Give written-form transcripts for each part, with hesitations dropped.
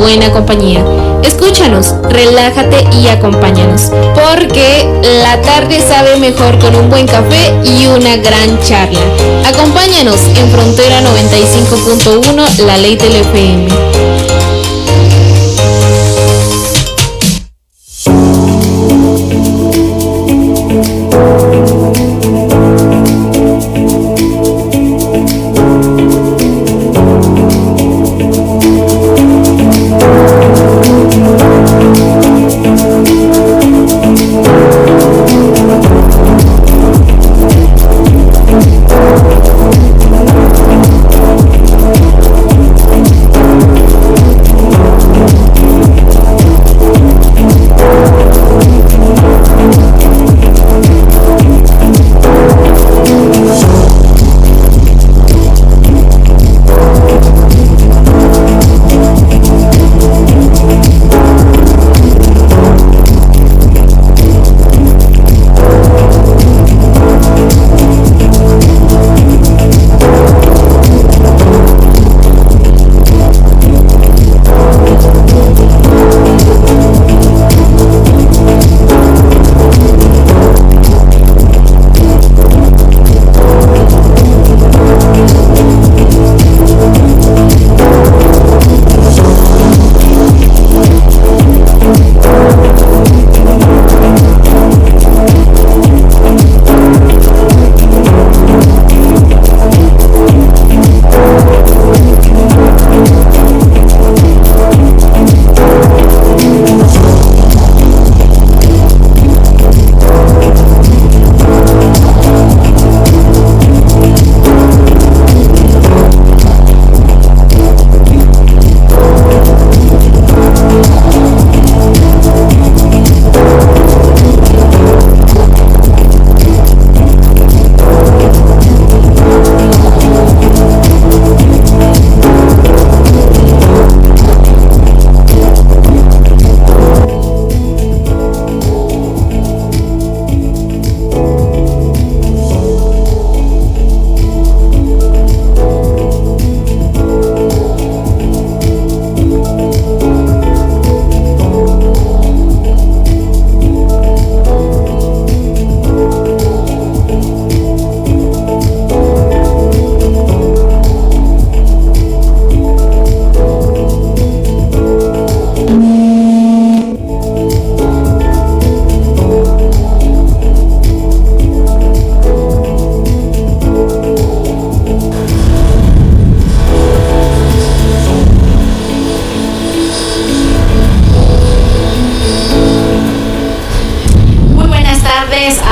buena compañía. Escúchanos, relájate y acompáñanos, porque la tarde sabe mejor con un buen café y una gran charla. Acompáñanos en Frontera 95.1, la ley del FM.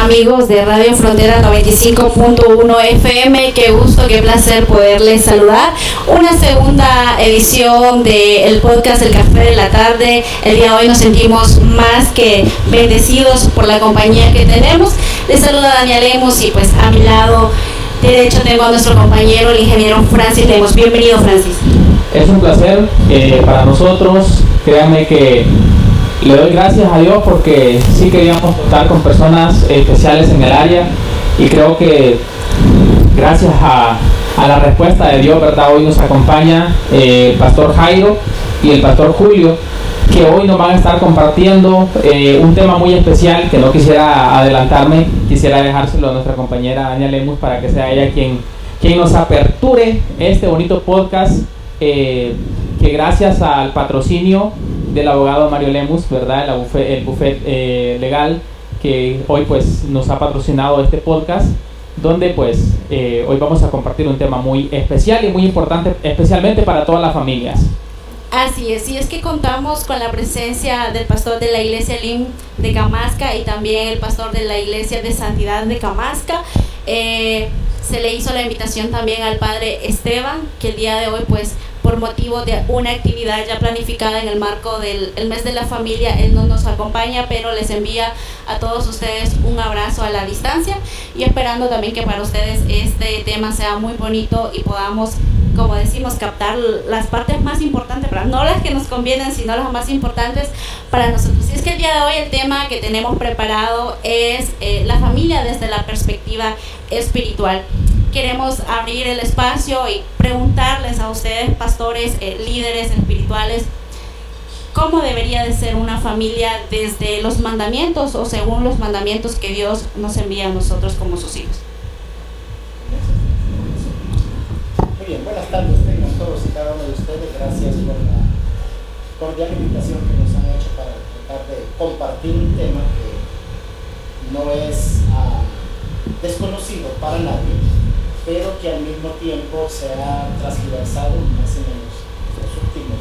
Amigos de Radio Frontera 95.1 FM, qué gusto, qué placer poderles saludar. Una segunda edición del podcast El Café de la Tarde. El día de hoy nos sentimos más que bendecidos por la compañía que tenemos. Les saluda Daniela Lemus y pues a mi lado derecho tengo a nuestro compañero, el ingeniero Francis Lemus. Bienvenido, Francis. Es un placer para nosotros. Créanme que le doy gracias a Dios porque sí queríamos contar con personas especiales en el área y creo que gracias a la respuesta de Dios, ¿verdad? Hoy nos acompaña el pastor Jairo y el pastor Julio, que hoy nos van a estar compartiendo un tema muy especial que no quisiera adelantarme, quisiera dejárselo a nuestra compañera Daniela Lemus para que sea ella quien nos aperture este bonito podcast que gracias al patrocinio del abogado Mario Lemus, ¿verdad? El buffet legal que hoy pues nos ha patrocinado este podcast, donde pues hoy vamos a compartir un tema muy especial y muy importante, especialmente para todas las familias. Así es, y es que contamos con la presencia del pastor de la iglesia LIM de Camasca y también el pastor de la iglesia de Santidad de Camasca. Se le hizo la invitación también al padre Esteban, que el día de hoy pues por motivo de una actividad ya planificada en el marco del mes de la familia, él no nos acompaña, pero les envía a todos ustedes un abrazo a la distancia y esperando también que para ustedes este tema sea muy bonito y podamos, como decimos, captar las partes más importantes, pero no las que nos convienen, sino las más importantes para nosotros. Y es que el día de hoy el tema que tenemos preparado es la familia desde la perspectiva espiritual. Queremos abrir el espacio y preguntarles a ustedes, pastores, líderes espirituales, cómo debería de ser una familia desde los mandamientos o según los mandamientos que Dios nos envía a nosotros como sus hijos. Muy bien, buenas tardes tengan todos y cada uno de ustedes. Gracias por la cordial invitación que nos han hecho para tratar de compartir un tema que no es desconocido para nadie, pero que al mismo tiempo se ha transversado más o menos los últimos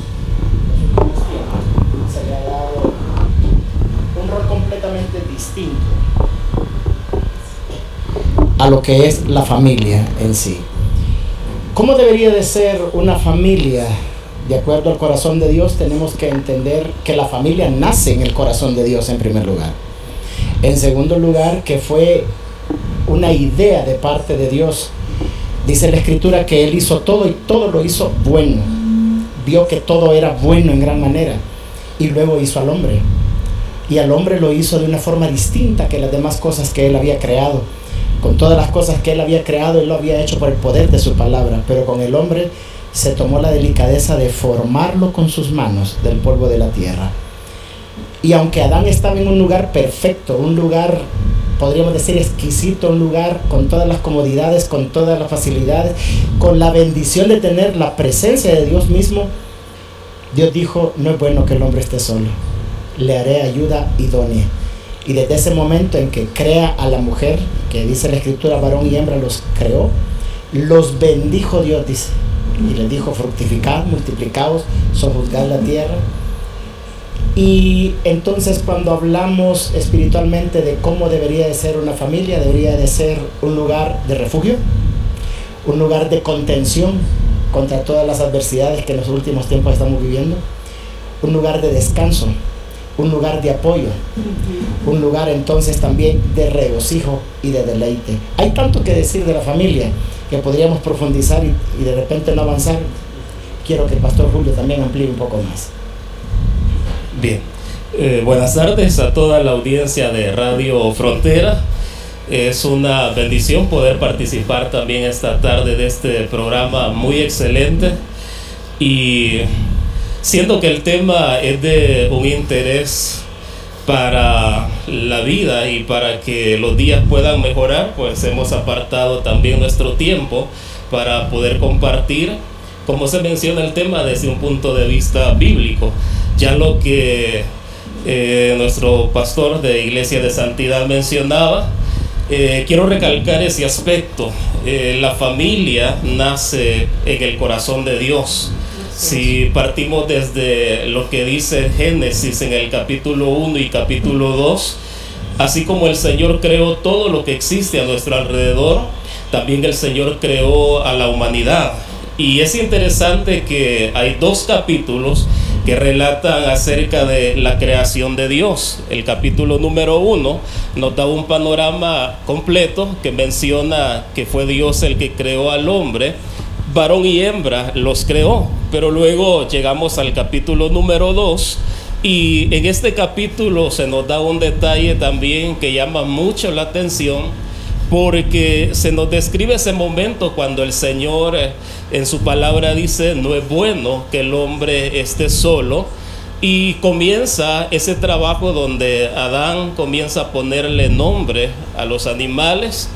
tiempos. Se le ha dado un rol completamente distinto a lo que es la familia en sí. ¿Cómo debería de ser una familia? De acuerdo al corazón de Dios, tenemos que entender que la familia nace en el corazón de Dios en primer lugar. En segundo lugar, que fue una idea de parte de Dios. Dice la Escritura que Él hizo todo y todo lo hizo bueno. Vio que todo era bueno en gran manera y luego hizo al hombre. Y al hombre lo hizo de una forma distinta que las demás cosas que Él había creado. Con todas las cosas que Él había creado, Él lo había hecho por el poder de su palabra, pero con el hombre se tomó la delicadeza de formarlo con sus manos del polvo de la tierra. Y aunque Adán estaba en un lugar perfecto, un lugar, podríamos decir, exquisito, un lugar con todas las comodidades, con todas las facilidades, con la bendición de tener la presencia de Dios mismo, Dios dijo, no es bueno que el hombre esté solo, le haré ayuda idónea. Y desde ese momento en que crea a la mujer, que dice la Escritura, varón y hembra los creó, los bendijo Dios, dice, y les dijo, fructificad, multiplicaos, sojuzgad la tierra. Y entonces cuando hablamos espiritualmente de cómo debería de ser una familia, debería de ser un lugar de refugio, un lugar de contención contra todas las adversidades que en los últimos tiempos estamos viviendo, un lugar de descanso, un lugar de apoyo, un lugar entonces también de regocijo y de deleite. Hay tanto que decir de la familia que podríamos profundizar y de repente no avanzar. Quiero que el pastor Julio también amplíe un poco más. Bien, buenas tardes a toda la audiencia de Radio Frontera. Es una bendición poder participar también esta tarde de este programa muy excelente, y siendo que el tema es de un interés para la vida y para que los días puedan mejorar, pues hemos apartado también nuestro tiempo para poder compartir, como se menciona, el tema desde un punto de vista bíblico. Ya lo que nuestro pastor de Iglesia de Santidad mencionaba, quiero recalcar ese aspecto. La familia nace en el corazón de Dios. Si partimos desde lo que dice Génesis en el capítulo 1 y capítulo 2, así como el Señor creó todo lo que existe a nuestro alrededor, también el Señor creó a la humanidad. Y es interesante que hay dos capítulos que relatan acerca de la creación de Dios. El capítulo número 1 nos da un panorama completo que menciona que fue Dios el que creó al hombre, varón y hembra los creó. Pero luego llegamos al capítulo número 2 y en este capítulo se nos da un detalle también que llama mucho la atención, porque se nos describe ese momento cuando el Señor en su palabra dice, no es bueno que el hombre esté solo, y comienza ese trabajo donde Adán comienza a ponerle nombre a los animales.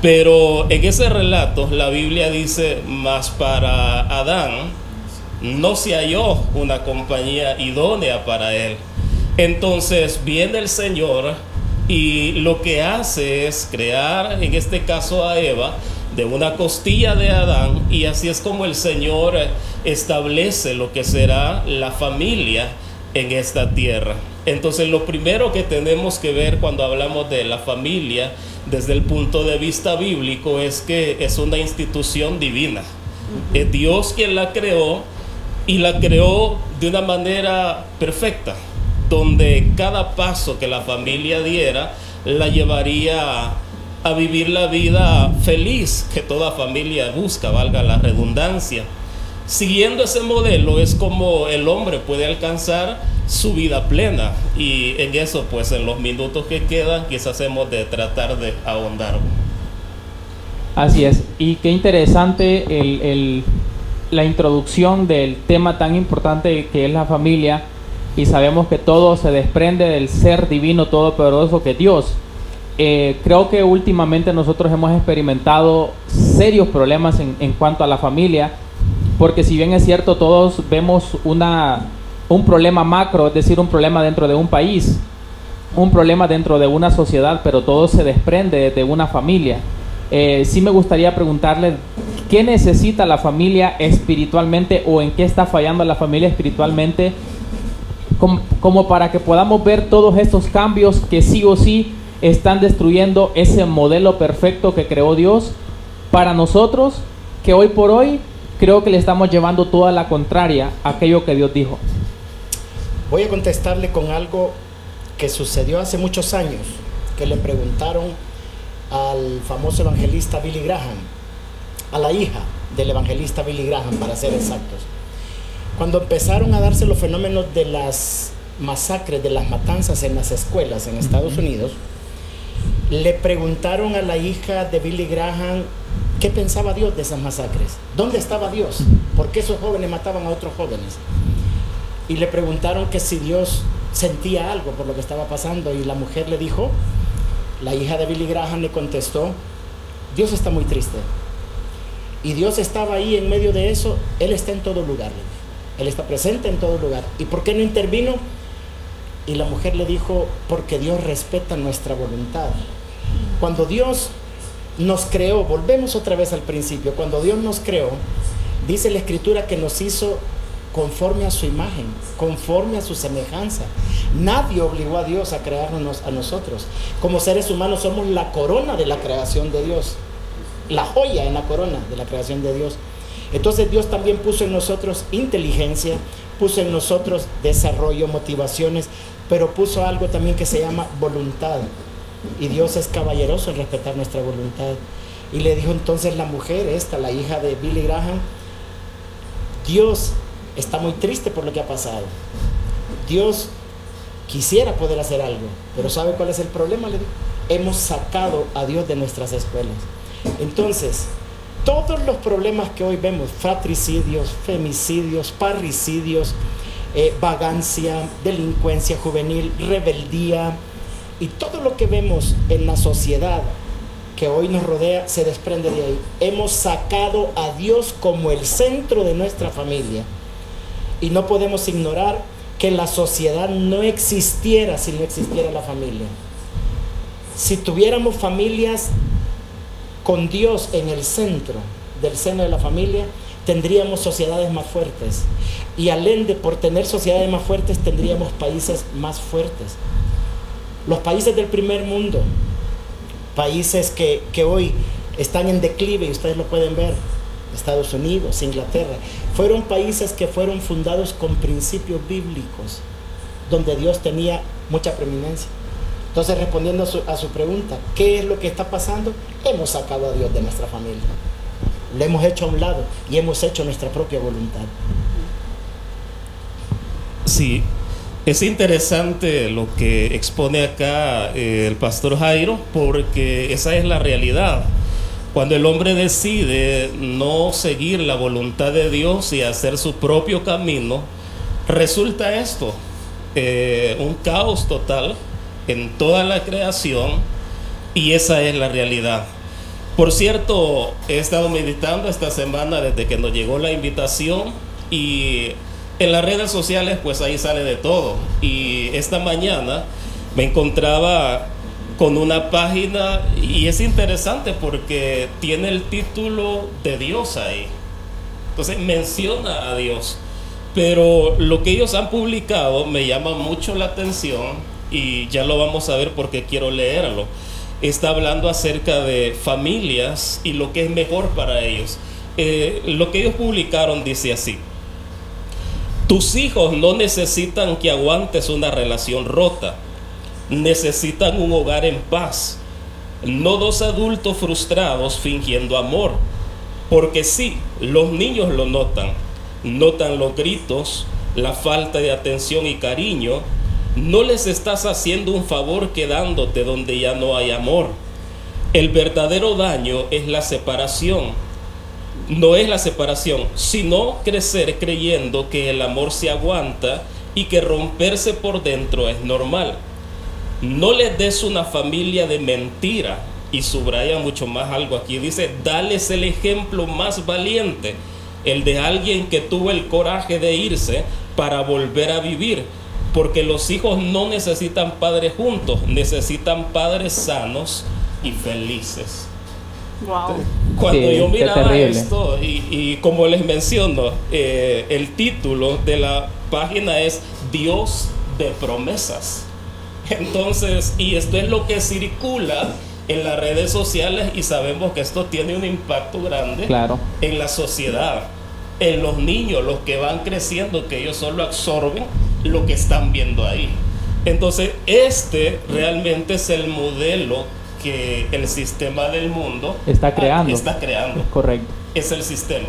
Pero en ese relato la Biblia dice, mas para Adán no se halló una compañía idónea para él. Entonces viene el Señor y lo que hace es crear, en este caso a Eva, de una costilla de Adán, y así es como el Señor establece lo que será la familia en esta tierra. Entonces lo primero que tenemos que ver cuando hablamos de la familia desde el punto de vista bíblico es que es una institución divina. Es Dios quien la creó, y la creó de una manera perfecta, donde cada paso que la familia diera la llevaría a vivir la vida feliz que toda familia busca, valga la redundancia. Siguiendo ese modelo es como el hombre puede alcanzar su vida plena, y en eso pues en los minutos que quedan quizás hemos de tratar de ahondar. Así es, y qué interesante la introducción del tema tan importante que es la familia, y sabemos que todo se desprende del ser divino todopoderoso que es Dios. Creo que últimamente nosotros hemos experimentado serios problemas en cuanto a la familia, porque si bien es cierto, todos vemos un problema macro, es decir, un problema dentro de un país, un problema dentro de una sociedad, pero todo se desprende de una familia. Sí me gustaría preguntarle, ¿qué necesita la familia espiritualmente o en qué está fallando la familia espiritualmente como para que podamos ver todos estos cambios que sí o sí están destruyendo ese modelo perfecto que creó Dios para nosotros, que hoy por hoy creo que le estamos llevando toda la contraria a aquello que Dios dijo? Voy a contestarle con algo que sucedió hace muchos años, que le preguntaron al famoso evangelista Billy Graham, a la hija del evangelista Billy Graham, para ser exactos. Cuando empezaron a darse los fenómenos de las masacres, de las matanzas en las escuelas en Estados Unidos, le preguntaron a la hija de Billy Graham qué pensaba Dios de esas masacres, dónde estaba Dios, por qué esos jóvenes mataban a otros jóvenes, y le preguntaron que si Dios sentía algo por lo que estaba pasando, y la mujer le dijo, la hija de Billy Graham le contestó, Dios está muy triste, y Dios estaba ahí en medio de eso, Él está en todo lugar, Él está presente en todo lugar, ¿y por qué no intervino? Y la mujer le dijo, porque Dios respeta nuestra voluntad. Cuando Dios nos creó, volvemos otra vez al principio, cuando Dios nos creó, dice la Escritura que nos hizo conforme a su imagen, conforme a su semejanza. Nadie obligó a Dios a crearnos a nosotros. Como seres humanos somos la corona de la creación de Dios, la joya en la corona de la creación de Dios. Entonces Dios también puso en nosotros inteligencia, puso en nosotros desarrollo, motivaciones, pero puso algo también que se llama voluntad. Y Dios es caballeroso en respetar nuestra voluntad. Y le dijo entonces la mujer esta, la hija de Billy Graham, Dios está muy triste por lo que ha pasado. Dios quisiera poder hacer algo, pero ¿sabe cuál es el problema? Le dijo, hemos sacado a Dios de nuestras escuelas. Entonces, todos los problemas que hoy vemos, fratricidios, femicidios, parricidios, vagancia, delincuencia juvenil, rebeldía, y todo lo que vemos en la sociedad que hoy nos rodea se desprende de ahí. Hemos sacado a Dios como el centro de nuestra familia, y no podemos ignorar que la sociedad no existiera si no existiera la familia. Si tuviéramos familias con Dios en el centro del seno de la familia, tendríamos sociedades más fuertes, y al ende, por tener sociedades más fuertes, tendríamos países más fuertes. Los países del primer mundo, países que hoy están en declive, y ustedes lo pueden ver, Estados Unidos, Inglaterra, fueron países que fueron fundados con principios bíblicos, donde Dios tenía mucha preeminencia. Entonces, respondiendo a su pregunta, ¿qué es lo que está pasando? Hemos sacado a Dios de nuestra familia, lo hemos hecho a un lado y hemos hecho nuestra propia voluntad. Sí, es interesante lo que expone acá el pastor Jairo, porque esa es la realidad. Cuando el hombre decide no seguir la voluntad de Dios y hacer su propio camino, resulta esto, un caos total en toda la creación, y esa es la realidad. Por cierto, he estado meditando esta semana desde que nos llegó la invitación, y en las redes sociales pues ahí sale de todo, y esta mañana me encontraba con una página, y es interesante porque tiene el título de Dios ahí, entonces menciona a Dios, pero lo que ellos han publicado me llama mucho la atención, y ya lo vamos a ver porque quiero leerlo. Está hablando acerca de familias y lo que es mejor para ellos. Lo que ellos publicaron dice así: tus hijos no necesitan que aguantes una relación rota, necesitan un hogar en paz, no dos adultos frustrados fingiendo amor, porque sí, los niños lo notan los gritos, la falta de atención y cariño. No les estás haciendo un favor quedándote donde ya no hay amor. El verdadero daño es la separación. No es la separación, sino crecer creyendo que el amor se aguanta y que romperse por dentro es normal. No les des una familia de mentira. Y subraya mucho más algo aquí. Dice, dales el ejemplo más valiente, el de alguien que tuvo el coraje de irse para volver a vivir. Porque los hijos no necesitan padres juntos, necesitan padres sanos y felices. Wow. Cuando Sí, yo qué miraba terrible. esto, y como les menciono, el título de la página es Dios de promesas. Entonces, y esto es lo que circula en las redes sociales, y sabemos que esto tiene un impacto grande, Claro. en la sociedad, en los niños, los que van creciendo, que ellos solo absorben lo que están viendo ahí. Entonces, este realmente es el modelo que el sistema del mundo Está creando. está creando. Correcto. Es el sistema.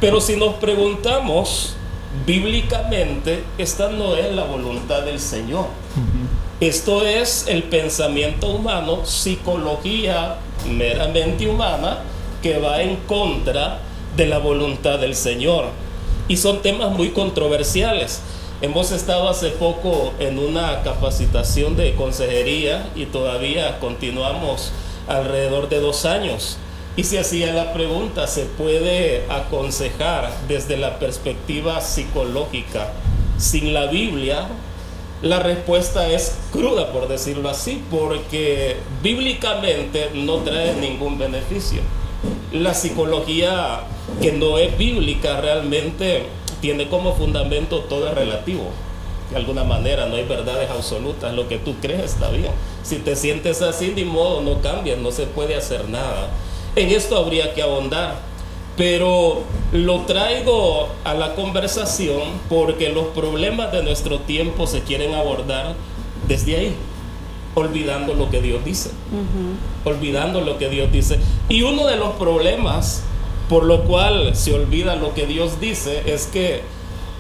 Pero si nos preguntamos bíblicamente, esta no es la voluntad del Señor. Esto es el pensamiento humano, psicología meramente humana, que va en contra de la voluntad del Señor. Y son temas muy controversiales. Hemos estado hace poco en una capacitación de consejería y todavía continuamos alrededor de 2 años. Y se hacía la pregunta, ¿se puede aconsejar desde la perspectiva psicológica sin la Biblia? La respuesta es cruda, por decirlo así, porque bíblicamente no trae ningún beneficio. La psicología que no es bíblica realmente tiene como fundamento todo es relativo. De alguna manera no hay verdades absolutas, lo que tú crees está bien. Si te sientes así, ni modo, no cambias, no se puede hacer nada. En esto habría que ahondar, pero lo traigo a la conversación porque los problemas de nuestro tiempo se quieren abordar desde ahí, olvidando lo que Dios dice. Olvidando lo que Dios dice. Y uno de los problemas por lo cual se olvida lo que Dios dice es que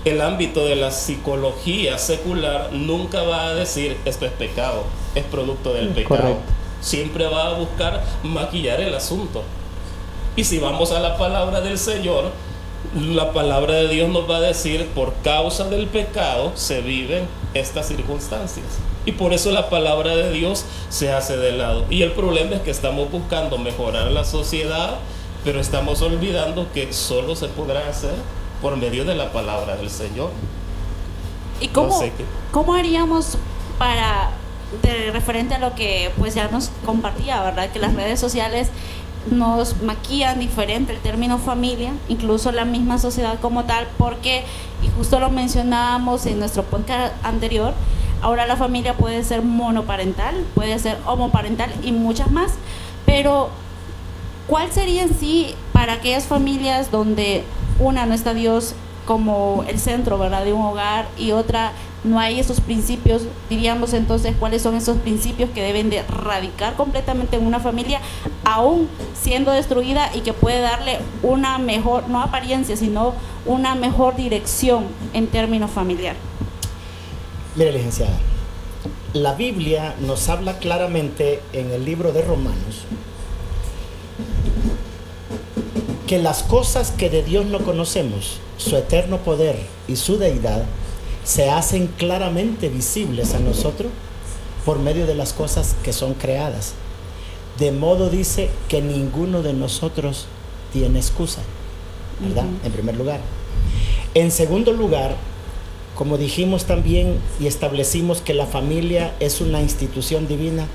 el ámbito de la psicología secular nunca va a decir esto es pecado, es producto del pecado. Correcto. Siempre va a buscar maquillar el asunto. Y si vamos a la palabra del Señor, la palabra de Dios nos va a decir, por causa del pecado se viven estas circunstancias. Y por eso la palabra de Dios se hace de lado. Y el problema es que estamos buscando mejorar la sociedad, pero estamos olvidando que solo se podrá hacer por medio de la palabra del Señor. ¿Y cómo, No sé cómo haríamos para, de referente a lo que pues ya nos compartía, ¿verdad? Que las redes sociales nos maquillan diferente el término familia, incluso la misma sociedad como tal, porque, y justo lo mencionábamos en nuestro podcast anterior, ahora la familia puede ser monoparental, puede ser homoparental y muchas más, pero ¿cuál sería en sí para aquellas familias donde una no está Dios como el centro, ¿verdad?, de un hogar, y otra no hay esos principios? Diríamos entonces, ¿cuáles son esos principios que deben de radicar completamente en una familia aún siendo destruida y que puede darle una mejor, no apariencia, sino una mejor dirección en términos familiar? Mire, licenciada, la Biblia nos habla claramente en el libro de Romanos que las cosas que de Dios no conocemos, su eterno poder y su deidad, se hacen claramente visibles a nosotros por medio de las cosas que son creadas. De modo, dice, que ninguno de nosotros tiene excusa, ¿verdad? En primer lugar. En segundo lugar, como dijimos también y establecimos que la familia es una institución divina,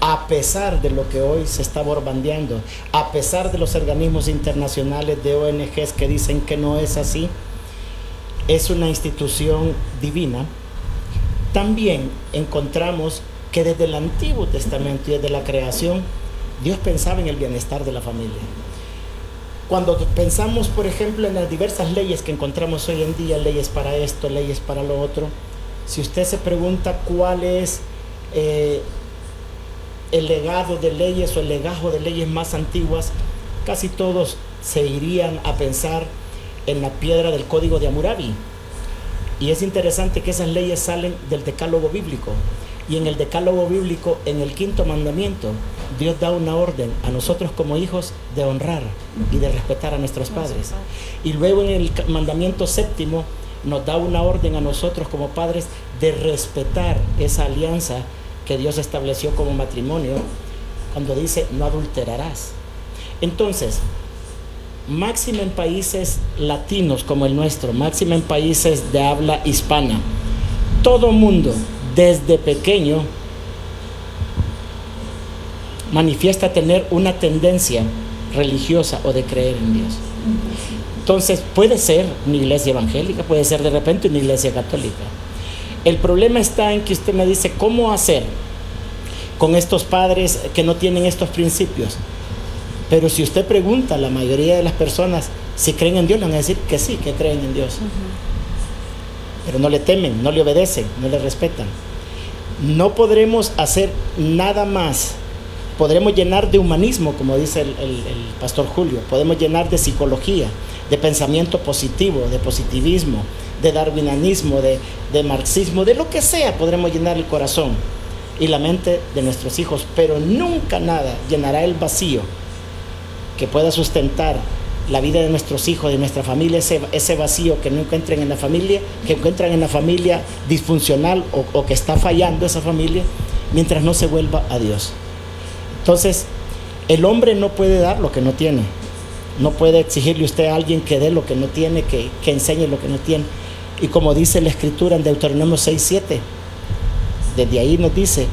a pesar de lo que hoy se está borbandeando, a pesar de los organismos internacionales de ONGs que dicen que no es así, es una institución divina. También encontramos que desde el Antiguo Testamento y desde la creación, Dios pensaba en el bienestar de la familia. Cuando pensamos, por ejemplo, en las diversas leyes que encontramos hoy en día, leyes para esto, leyes para lo otro, si usted se pregunta cuál es el legado de leyes o el legajo de leyes más antiguas, casi todos se irían a pensar en la piedra del Código de Hammurabi. Y es interesante que esas leyes salen del Decálogo bíblico. Y en el Decálogo bíblico, en el 5º mandamiento, Dios da una orden a nosotros como hijos de honrar y de respetar a nuestros padres. Y luego en el mandamiento 7º nos da una orden a nosotros como padres de respetar esa alianza que Dios estableció como matrimonio cuando dice no adulterarás. Entonces, máxima en países latinos como el nuestro, máxima en países de habla hispana, todo mundo desde pequeño manifiesta tener una tendencia religiosa o de creer en Dios. Entonces puede ser una iglesia evangélica, puede ser de repente una iglesia católica. El problema está en que usted me dice, ¿cómo hacer con estos padres que no tienen estos principios? Pero si usted pregunta a la mayoría de las personas si creen en Dios, le van a decir que sí, que creen en Dios. Pero no le temen, no le obedecen, no le respetan. No podremos hacer nada más. Podremos llenar de humanismo, como dice el pastor Julio. Podemos llenar de psicología, de pensamiento positivo, de positivismo, de darwinianismo, de marxismo, de lo que sea. Podremos llenar el corazón y la mente de nuestros hijos, pero nunca nada llenará el vacío que pueda sustentar la vida de nuestros hijos, de nuestra familia, ese vacío que no encuentran en la familia, que encuentran en la familia disfuncional o que está fallando esa familia, mientras no se vuelva a Dios. Entonces, el hombre no puede dar lo que no tiene. No puede exigirle usted a alguien que dé lo que no tiene, que enseñe lo que no tiene. Y como dice la Escritura en Deuteronomio 6:7, desde ahí nos dice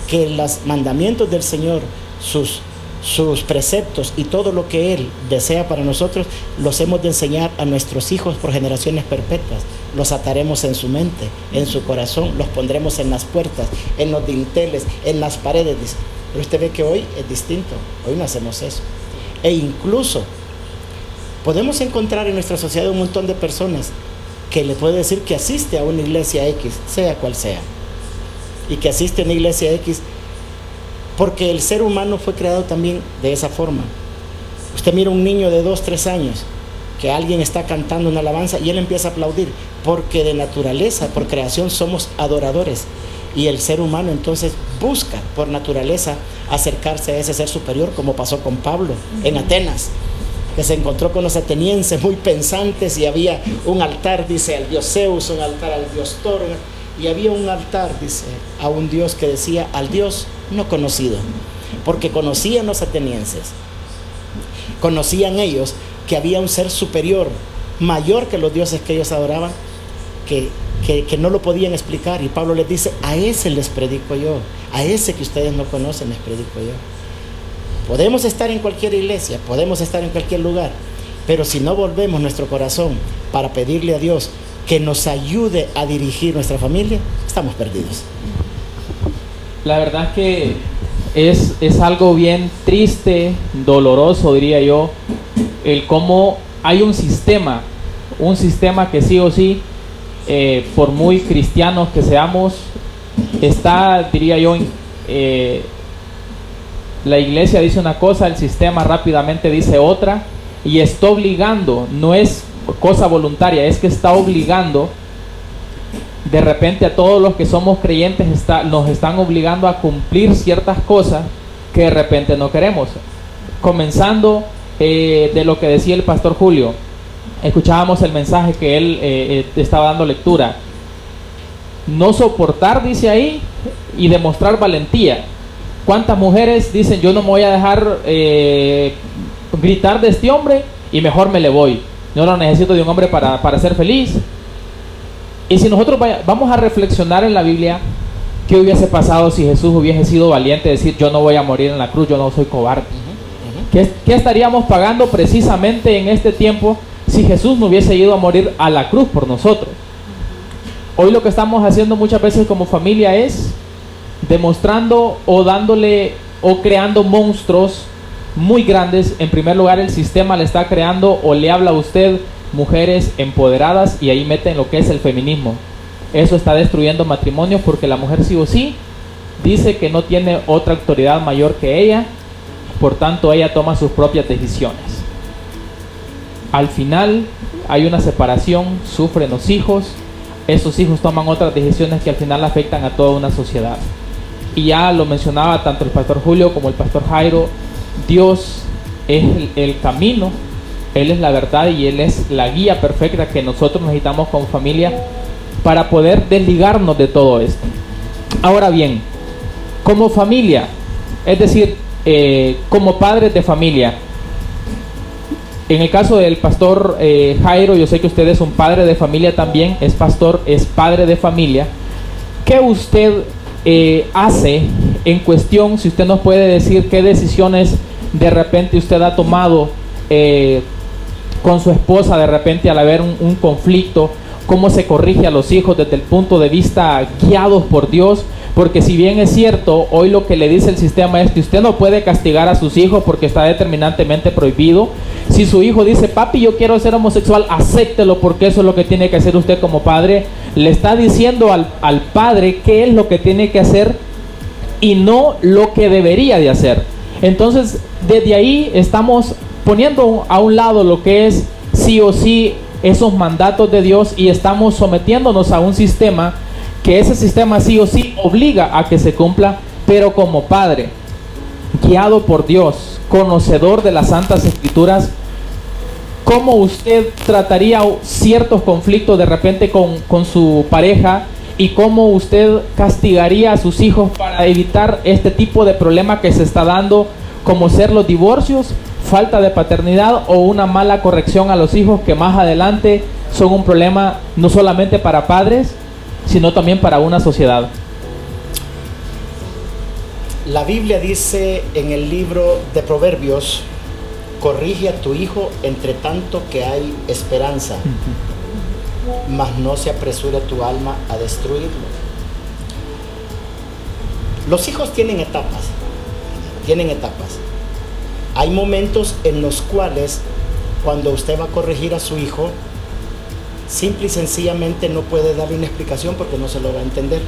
que los mandamientos del Señor, sus preceptos y todo lo que Él desea para nosotros, los hemos de enseñar a nuestros hijos por generaciones perpetuas. Los ataremos en su mente, en su corazón, los pondremos en las puertas, en los dinteles, en las paredes, dice. Pero usted ve que hoy es distinto, hoy no hacemos eso. E incluso podemos encontrar en nuestra sociedad un montón de personas que le puede decir que asiste a una iglesia X, sea cual sea, y que asiste a una iglesia X porque el ser humano fue creado también de esa forma. Usted mira un niño de 2, 3 años que alguien está cantando una alabanza y él empieza a aplaudir, porque de naturaleza, por creación, somos adoradores. Y el ser humano entonces busca por naturaleza acercarse a ese ser superior, como pasó con Pablo en Atenas, que se encontró con los atenienses muy pensantes y había un altar, dice, al dios Zeus, un altar al dios Thor, y había un altar, dice, a un dios que decía al dios no conocido, porque conocían los atenienses, conocían ellos que había un ser superior, mayor que los dioses que ellos adoraban, que no lo podían explicar. Y Pablo les dice, a ese les predico yo, a ese que ustedes no conocen les predico yo. Podemos estar en cualquier iglesia, podemos estar en cualquier lugar, pero si no volvemos nuestro corazón para pedirle a Dios que nos ayude a dirigir nuestra familia, estamos perdidos. La verdad es que es algo bien triste, doloroso, diría yo, el cómo hay un sistema que sí o sí, por muy cristianos que seamos, está, diría yo, la iglesia dice una cosa, el sistema rápidamente dice otra, y está obligando, no es cosa voluntaria, es que está obligando de repente a todos los que somos creyentes, nos están obligando a cumplir ciertas cosas que de repente no queremos. Comenzando de lo que decía el pastor Julio, escuchábamos el mensaje que él estaba dando lectura. No soportar, dice ahí, y demostrar valentía. ¿Cuántas mujeres dicen, yo no me voy a dejar gritar de este hombre y mejor me le voy? Yo no necesito de un hombre para ser feliz. Y si nosotros vamos a reflexionar en la Biblia, ¿qué hubiese pasado si Jesús hubiese sido valiente y decir, yo no voy a morir en la cruz, yo no soy cobarde? ¿Qué estaríamos pagando precisamente en este tiempo si Jesús no hubiese ido a morir a la cruz por nosotros? Hoy lo que estamos haciendo muchas veces como familia es demostrando o dándole o creando monstruos muy grandes. En primer lugar, el sistema le está creando o le habla a usted mujeres empoderadas, y ahí meten lo que es el feminismo. Eso está destruyendo matrimonios, porque la mujer sí o sí dice que no tiene otra autoridad mayor que ella, por tanto ella toma sus propias decisiones. Al final hay una separación, sufren los hijos, esos hijos toman otras decisiones que al final afectan a toda una sociedad. Y ya lo mencionaba tanto el pastor Julio como el pastor Jairo, Dios es el camino, Él es la verdad y Él es la guía perfecta que nosotros necesitamos como familia para poder desligarnos de todo esto. Ahora bien, como familia, es decir, como padres de familia, en el caso del pastor Jairo, yo sé que usted es un padre de familia también, es pastor, es padre de familia. ¿Qué usted hace en cuestión, si usted nos puede decir qué decisiones de repente usted ha tomado con su esposa, de repente al haber un conflicto, cómo se corrige a los hijos desde el punto de vista guiados por Dios? Porque si bien es cierto, hoy lo que le dice el sistema es que usted no puede castigar a sus hijos porque está determinantemente prohibido. Si su hijo dice, papi, yo quiero ser homosexual, acéptelo porque eso es lo que tiene que hacer usted como padre. Le está diciendo al padre qué es lo que tiene que hacer y no lo que debería de hacer. Entonces, desde ahí estamos poniendo a un lado lo que es sí o sí esos mandatos de Dios y estamos sometiéndonos a un sistema que ese sistema sí o sí obliga a que se cumpla, pero como padre, guiado por Dios, conocedor de las Santas Escrituras, ¿cómo usted trataría ciertos conflictos de repente con su pareja y cómo usted castigaría a sus hijos para evitar este tipo de problema que se está dando, como ser los divorcios, falta de paternidad o una mala corrección a los hijos que más adelante son un problema no solamente para padres, sino también para una sociedad? La Biblia dice en el libro de Proverbios, corrige a tu hijo entre tanto que hay esperanza, mas no se apresure tu alma a destruirlo. Los hijos tienen etapas. Hay momentos en los cuales cuando usted va a corregir a su hijo, simple y sencillamente no puede darle una explicación porque no se lo va a entender.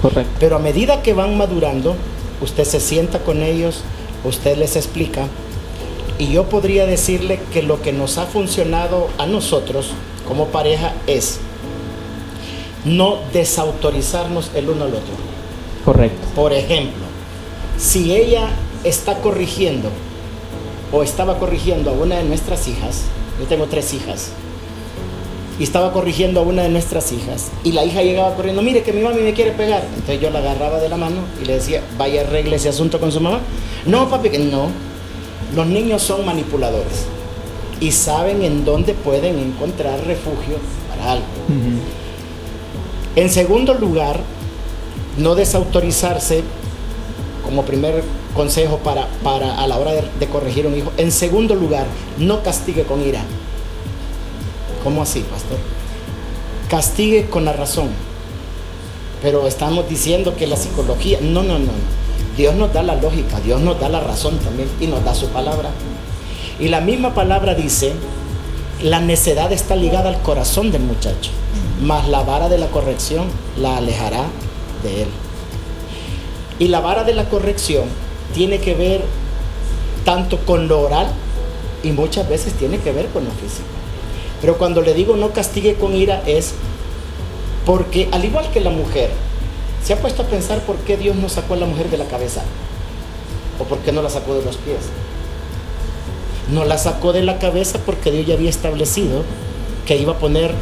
Correcto. Pero a medida que van madurando, usted se sienta con ellos, usted les explica, y yo podría decirle que lo que nos ha funcionado a nosotros como pareja es no desautorizarnos el uno al otro. Correcto. Por ejemplo, si ella está corrigiendo o estaba corrigiendo a una de nuestras hijas, yo tengo 3 hijas, y estaba corrigiendo a una de nuestras hijas, y la hija llegaba corriendo, mire que mi mami me quiere pegar. Entonces yo la agarraba de la mano y le decía, vaya, arregle ese asunto con su mamá. No, papi, que no. Los niños son manipuladores y saben en dónde pueden encontrar refugio para algo. En segundo lugar, no desautorizarse como primer consejo para a la hora de corregir a un hijo. En segundo lugar, no castigue con ira. ¿Cómo así, pastor? Castigue con la razón. Pero estamos diciendo que la psicología... No. Dios nos da la lógica, Dios nos da la razón también y nos da su palabra. Y la misma palabra dice, la necedad está ligada al corazón del muchacho, mas la vara de la corrección la alejará de él. Y la vara de la corrección tiene que ver tanto con lo oral y muchas veces tiene que ver con lo físico. Pero cuando le digo no castigue con ira es porque, al igual que la mujer, ¿se ha puesto a pensar por qué Dios no sacó a la mujer de la cabeza? ¿O por qué no la sacó de los pies? No la sacó de la cabeza porque Dios ya había establecido que iba a poner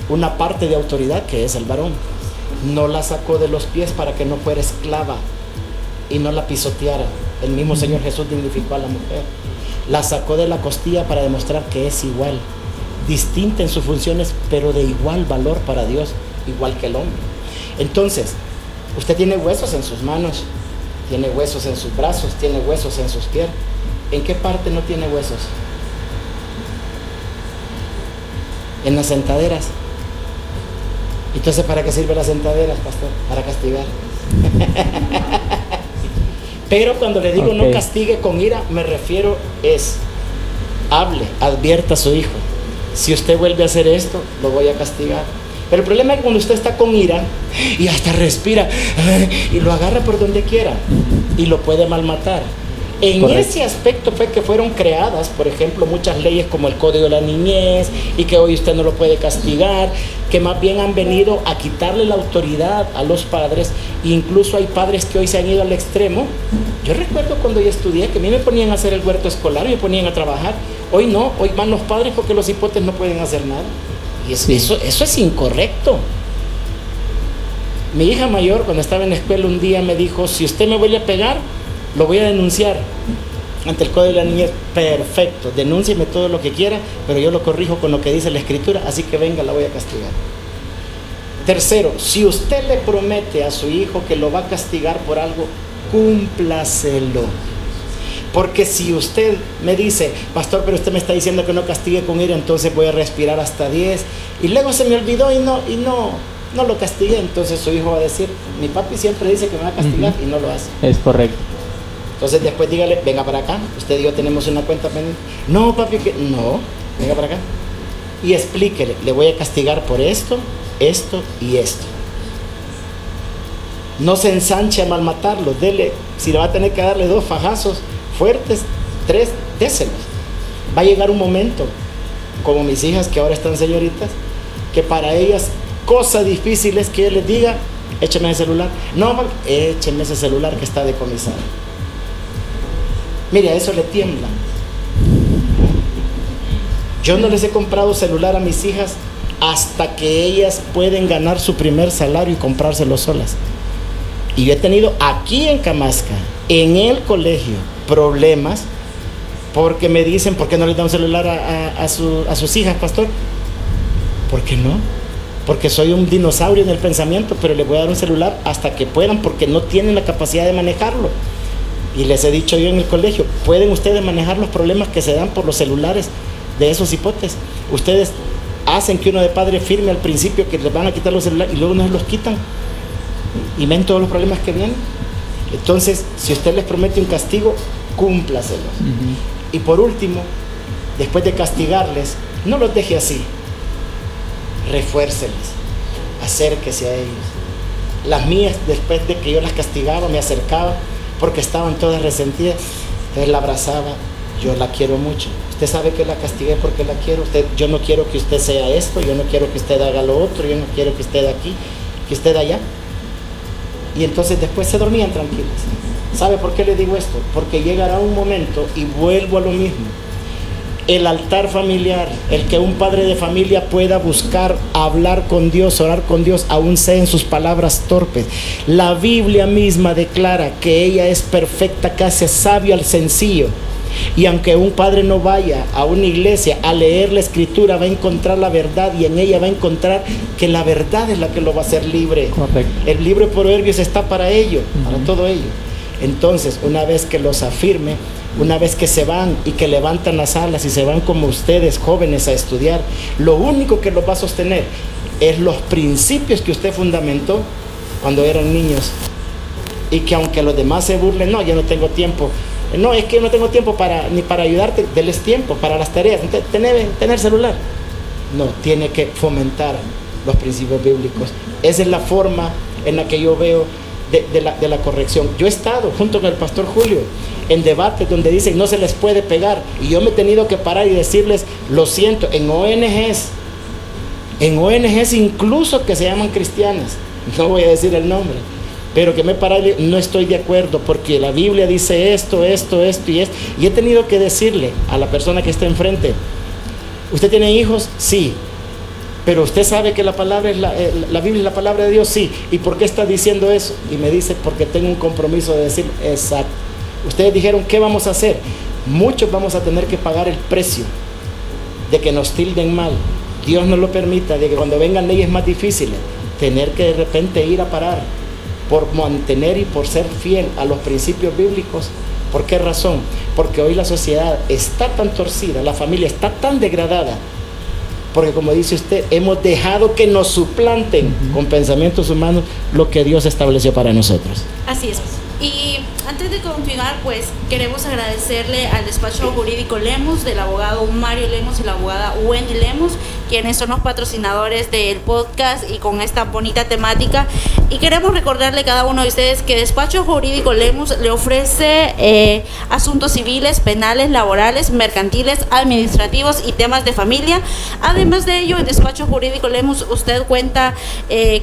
una parte de autoridad que es el varón. No la sacó de los pies para que no fuera esclava y no la pisoteara. El mismo Señor Jesús dignificó a la mujer. La sacó de la costilla para demostrar que es igual, distinta en sus funciones, pero de igual valor para Dios, igual que el hombre. Entonces, usted tiene huesos en sus manos, tiene huesos en sus brazos, tiene huesos en sus pies. ¿En qué parte no tiene huesos? En las sentaderas. Entonces, ¿para qué sirven las sentaderas, pastor? Para castigar. Pero cuando le digo no castigue con ira, me refiero hable, advierta a su hijo. Si usted vuelve a hacer esto, lo voy a castigar. Pero el problema es que cuando usted está con ira y hasta respira y lo agarra por donde quiera y lo puede malmatar. En Correcto. Ese aspecto fue que fueron creadas, por ejemplo, muchas leyes como el Código de la Niñez y que hoy usted no lo puede castigar, que más bien han venido a quitarle la autoridad a los padres. Incluso hay padres que hoy se han ido al extremo. Yo recuerdo cuando yo estudié que a mí me ponían a hacer el huerto escolar, me ponían a trabajar. Hoy no, hoy van los padres porque los hipotes no pueden hacer nada. Y eso es incorrecto. Mi hija mayor, cuando estaba en la escuela, un día me dijo: si usted me vuelve a pegar, lo voy a denunciar ante el Código de la Niñez. Perfecto, denúncieme todo lo que quiera, pero yo lo corrijo con lo que dice la Escritura, así que venga, la voy a castigar. Tercero, si usted le promete a su hijo que lo va a castigar por algo, cúmplaselo. Porque si usted me dice: pastor, pero usted me está diciendo que no castigue con ira, entonces voy a respirar hasta 10, y luego se me olvidó y no lo castigué, entonces su hijo va a decir: mi papi siempre dice que me va a castigar, y no lo hace. Es correcto. Entonces después dígale: venga para acá, usted y yo tenemos una cuenta pendiente. No, papi, que no, venga para acá. Y explíquele: le voy a castigar por esto, esto y esto. No se ensanche a malmatarlo, dele, si le va a tener que darle 2 fajazos fuertes, 3, déselos. Va a llegar un momento, como mis hijas que ahora están señoritas, que para ellas cosa difícil es que yo les diga: écheme ese celular. No, écheme ese celular que está decomisado. Mire, a eso le tiemblan. Yo no les he comprado celular a mis hijas hasta que ellas pueden ganar su primer salario y comprárselo solas. Y yo he tenido aquí en Camasca, en el colegio, problemas porque me dicen: ¿por qué no les da un celular a sus hijas, pastor? ¿Por qué no? Porque soy un dinosaurio en el pensamiento, pero les voy a dar un celular hasta que puedan, porque no tienen la capacidad de manejarlo. Y les he dicho yo en el colegio: ¿pueden ustedes manejar los problemas que se dan por los celulares de esos hipotes? Ustedes hacen que uno de padre firme al principio que les van a quitar los celulares y luego no se los quitan, y ven todos los problemas que vienen. Entonces, si usted les promete un castigo, cúmplaselos. Y por último, después de castigarles, no los deje así, refuérceles, acérquese a ellos. Las mías, después de que yo las castigaba, me acercaba porque estaban todas resentidas, entonces la abrazaba: yo la quiero mucho, usted sabe que la castigué porque la quiero, yo no quiero que usted sea esto, yo no quiero que usted haga lo otro, yo no quiero que usted aquí, que usted allá. Y entonces después se dormían tranquilas. ¿Sabe por qué le digo esto? Porque llegará un momento, y vuelvo a lo mismo, el altar familiar, el que un padre de familia pueda buscar hablar con Dios, orar con Dios, aún sea en sus palabras torpes. La Biblia misma declara que ella es perfecta, que hace sabio al sencillo. Y aunque un padre no vaya a una iglesia a leer la Escritura, va a encontrar la verdad, y en ella va a encontrar que la verdad es la que lo va a hacer libre. Correcto. El libro de Proverbios está para ello, para todo ello. Entonces, una vez que los afirme, una vez que se van y que levantan las alas y se van como ustedes jóvenes a estudiar, lo único que los va a sostener es los principios que usted fundamentó cuando eran niños. Y que aunque los demás se burlen: no, yo no tengo tiempo. No, es que yo no tengo tiempo ni para ayudarte, denles tiempo para las tareas. Tener celular. No, tiene que fomentar los principios bíblicos. Esa es la forma en la que yo veo de la corrección. Yo he estado junto con el pastor Julio en debates donde dicen: no se les puede pegar, y yo me he tenido que parar y decirles: lo siento, en ONGs incluso que se llaman cristianas, no voy a decir el nombre, pero que me paré: no estoy de acuerdo porque la Biblia dice esto y esto, y he tenido que decirle a la persona que está enfrente: ¿usted tiene hijos? Sí. Pero usted sabe que la palabra es la Biblia es la palabra de Dios. Sí. ¿Y por qué está diciendo eso? Y me dice: porque tengo un compromiso de decir. Exacto. Ustedes dijeron: ¿qué vamos a hacer? Muchos vamos a tener que pagar el precio de que nos tilden mal. Dios no lo permita, de que cuando vengan leyes más difíciles, tener que de repente ir a parar por mantener y por ser fiel a los principios bíblicos. ¿Por qué razón? Porque hoy la sociedad está tan torcida, la familia está tan degradada, porque, como dice usted, hemos dejado que nos suplanten con pensamientos humanos lo que Dios estableció para nosotros. Así es. Y antes de continuar, pues queremos agradecerle al despacho jurídico Lemos, del abogado Mario Lemos y la abogada Wendy Lemos, quienes son los patrocinadores del podcast y con esta bonita temática. Y queremos recordarle a cada uno de ustedes que Despacho Jurídico Lemus le ofrece asuntos civiles, penales, laborales, mercantiles, administrativos y temas de familia. Además de ello, en Despacho Jurídico Lemus usted cuenta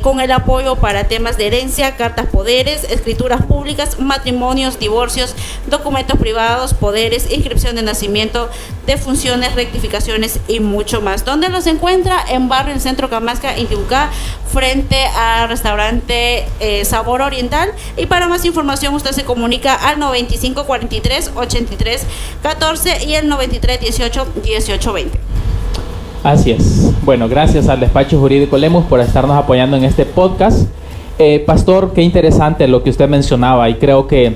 con el apoyo para temas de herencia, cartas poderes, escrituras públicas, matrimonios, divorcios, documentos privados, poderes, inscripción de nacimiento, defunciones, rectificaciones y mucho más. ¿Dónde los encuentra? En Barrio El Centro Camasca, Intibucá, frente al restaurante Sabor Oriental. Y para más información usted se comunica al 9543-8314 y el 9318-1820. Así es. Bueno, gracias al Despacho Jurídico Lemus por estarnos apoyando en este podcast. Pastor, qué interesante lo que usted mencionaba, y creo que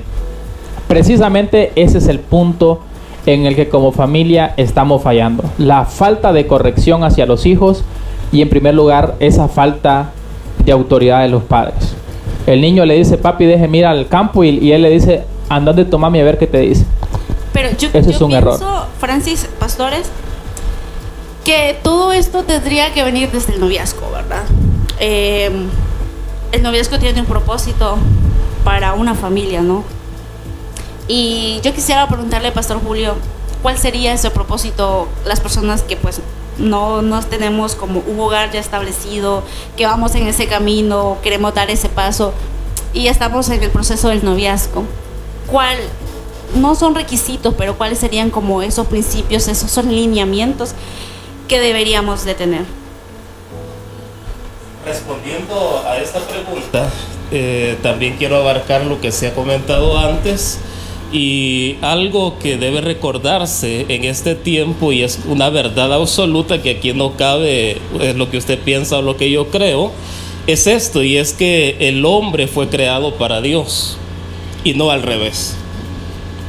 precisamente ese es el punto en el que como familia estamos fallando. La falta de corrección hacia los hijos y, en primer lugar, esa falta de autoridad de los padres. El niño le dice: papi, déjeme ir al campo, y él le dice: anda de tu mami a ver qué te dice. Pero yo es un pienso, error. Francis, pastores, que todo esto tendría que venir desde el noviazgo, ¿verdad? El noviazgo tiene un propósito para una familia, ¿no? Y yo quisiera preguntarle, Pastor Julio, ¿cuál sería ese propósito? Las personas que pues no tenemos como un hogar ya establecido, que vamos en ese camino, queremos dar ese paso y ya estamos en el proceso del noviazgo. ¿Cuál? No son requisitos, pero ¿cuáles serían como esos principios, esos lineamientos que deberíamos de tener? Respondiendo a esta pregunta, también quiero abarcar lo que se ha comentado antes. Y algo que debe recordarse en este tiempo, y es una verdad absoluta que aquí no cabe es lo que usted piensa o lo que yo creo, es esto, y es que el hombre fue creado para Dios y no al revés.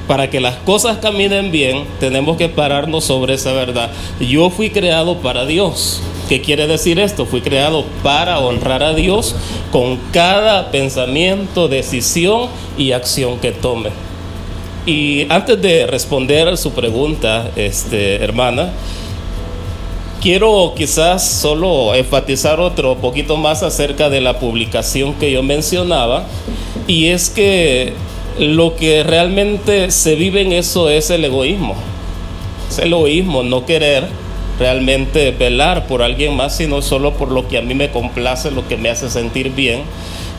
Para que las cosas caminen bien, tenemos que pararnos sobre esa verdad. Yo fui creado para Dios. ¿Qué quiere decir esto? Fui creado para honrar a Dios con cada pensamiento, decisión y acción que tome. Y antes de responder a su pregunta, hermana, quiero quizás solo enfatizar otro poquito más acerca de la publicación que yo mencionaba, y es que lo que realmente se vive en eso es el egoísmo. Es el egoísmo, no querer realmente velar por alguien más, sino solo por lo que a mí me complace, lo que me hace sentir bien.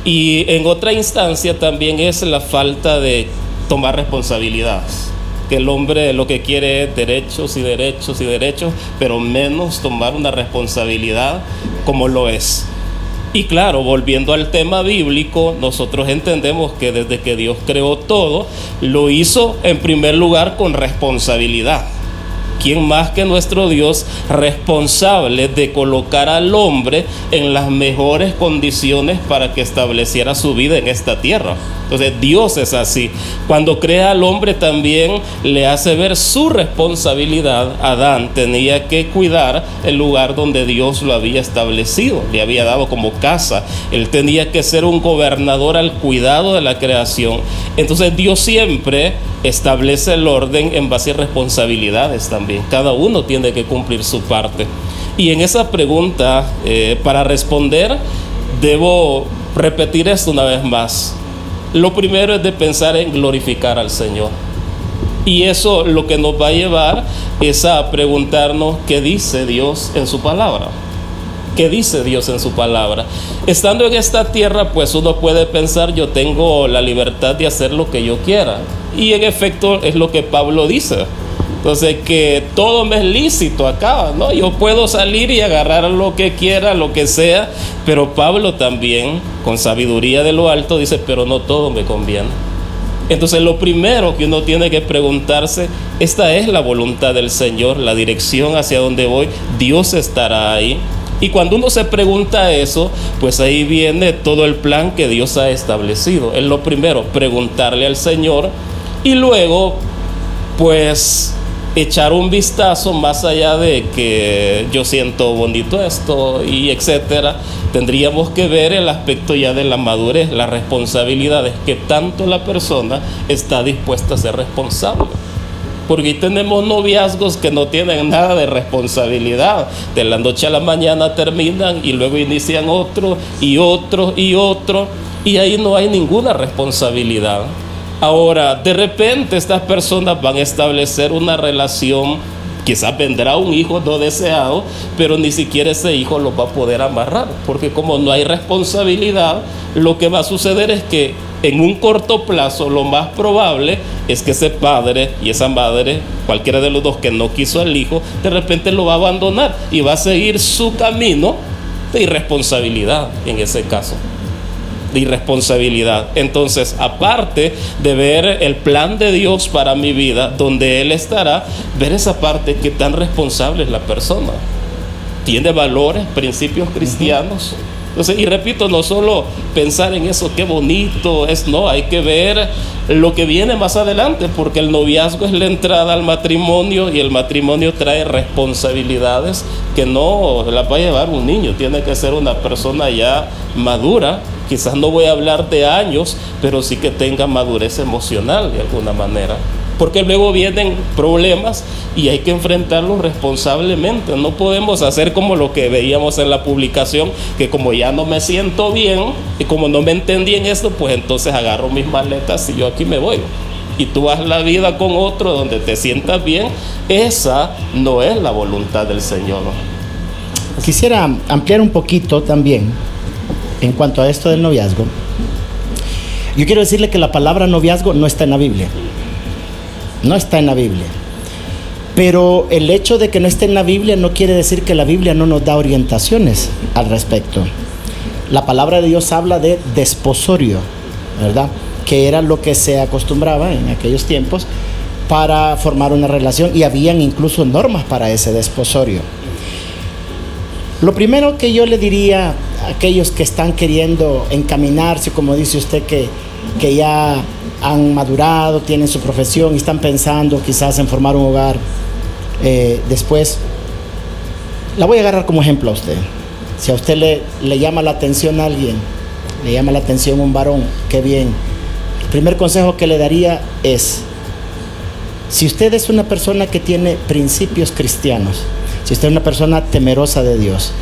Y en otra instancia también es la falta de tomar responsabilidades, que el hombre lo que quiere es derechos y derechos y derechos, pero menos tomar una responsabilidad como lo es. Y claro, volviendo al tema bíblico, nosotros entendemos que desde que Dios creó todo, lo hizo en primer lugar con responsabilidad. ¿Quién más que nuestro Dios, responsable de colocar al hombre en las mejores condiciones para que estableciera su vida en esta tierra? Entonces Dios es así. Cuando crea al hombre también le hace ver su responsabilidad. Adán tenía que cuidar el lugar donde Dios lo había establecido, le había dado como casa. Él tenía que ser un gobernador al cuidado de la creación. Entonces Dios siempre establece el orden en base a responsabilidades también. Cada uno tiene que cumplir su parte. Y en esa pregunta, para responder, debo repetir esto una vez más. Lo primero es de pensar en glorificar al Señor. Y eso lo que nos va a llevar es a preguntarnos qué dice Dios en su palabra. ¿Qué dice Dios en su palabra? Estando en esta tierra, pues uno puede pensar: yo tengo la libertad de hacer lo que yo quiera. Y en efecto es lo que Pablo dice. Entonces, que todo me es lícito acá, ¿no? Yo puedo salir y agarrar lo que quiera, lo que sea. Pero Pablo también, con sabiduría de lo alto, dice: pero no todo me conviene. Entonces, lo primero que uno tiene que preguntarse: ¿esta es la voluntad del Señor? ¿La dirección hacia donde voy? ¿Dios estará ahí? Y cuando uno se pregunta eso, pues ahí viene todo el plan que Dios ha establecido. Es lo primero, preguntarle al Señor, y luego, pues, echar un vistazo más allá de que yo siento bonito esto y etcétera. Tendríamos que ver el aspecto ya de la madurez, las responsabilidades, que tanto la persona está dispuesta a ser responsable. Porque tenemos noviazgos que no tienen nada de responsabilidad. De la noche a la mañana terminan y luego inician otro y otro y otro. Y ahí no hay ninguna responsabilidad. Ahora, de repente estas personas van a establecer una relación. Quizás vendrá un hijo no deseado, pero ni siquiera ese hijo lo va a poder amarrar. Porque como no hay responsabilidad, lo que va a suceder es que en un corto plazo lo más probable es que ese padre y esa madre, cualquiera de los dos que no quiso al hijo, de repente lo va a abandonar y va a seguir su camino de irresponsabilidad en ese caso. De irresponsabilidad. Entonces, aparte de ver el plan de Dios para mi vida, donde Él estará, ver esa parte que tan responsable es la persona. Tiene valores, principios cristianos. Entonces, y repito, no solo pensar en eso, qué bonito es, no, hay que ver lo que viene más adelante, porque el noviazgo es la entrada al matrimonio y el matrimonio trae responsabilidades que no las va a llevar un niño, tiene que ser una persona ya madura. Quizás no voy a hablar de años, pero sí que tenga madurez emocional de alguna manera. Porque luego vienen problemas y hay que enfrentarlos responsablemente. No podemos hacer como lo que veíamos en la publicación, que como ya no me siento bien y como no me entendí en esto, pues entonces agarro mis maletas y yo aquí me voy. Y tú haz la vida con otro donde te sientas bien. Esa no es la voluntad del Señor. Quisiera ampliar un poquito también en cuanto a esto del noviazgo. Yo quiero decirle que la palabra noviazgo no está en la Biblia. No está en la Biblia. Pero el hecho de que no esté en la Biblia no quiere decir que la Biblia no nos da orientaciones al respecto. La palabra de Dios habla de desposorio, ¿verdad? Que era lo que se acostumbraba en aquellos tiempos para formar una relación, y habían incluso normas para ese desposorio. Lo primero que yo le diría a aquellos que están queriendo encaminarse, como dice usted, que ya han madurado, tienen su profesión y están pensando quizás en formar un hogar después, la voy a agarrar como ejemplo a usted. Si a usted le llama la atención a alguien, le llama la atención un varón, qué bien. El primer consejo que le daría es, si usted es una persona que tiene principios cristianos, si usted es una persona temerosa de Dios,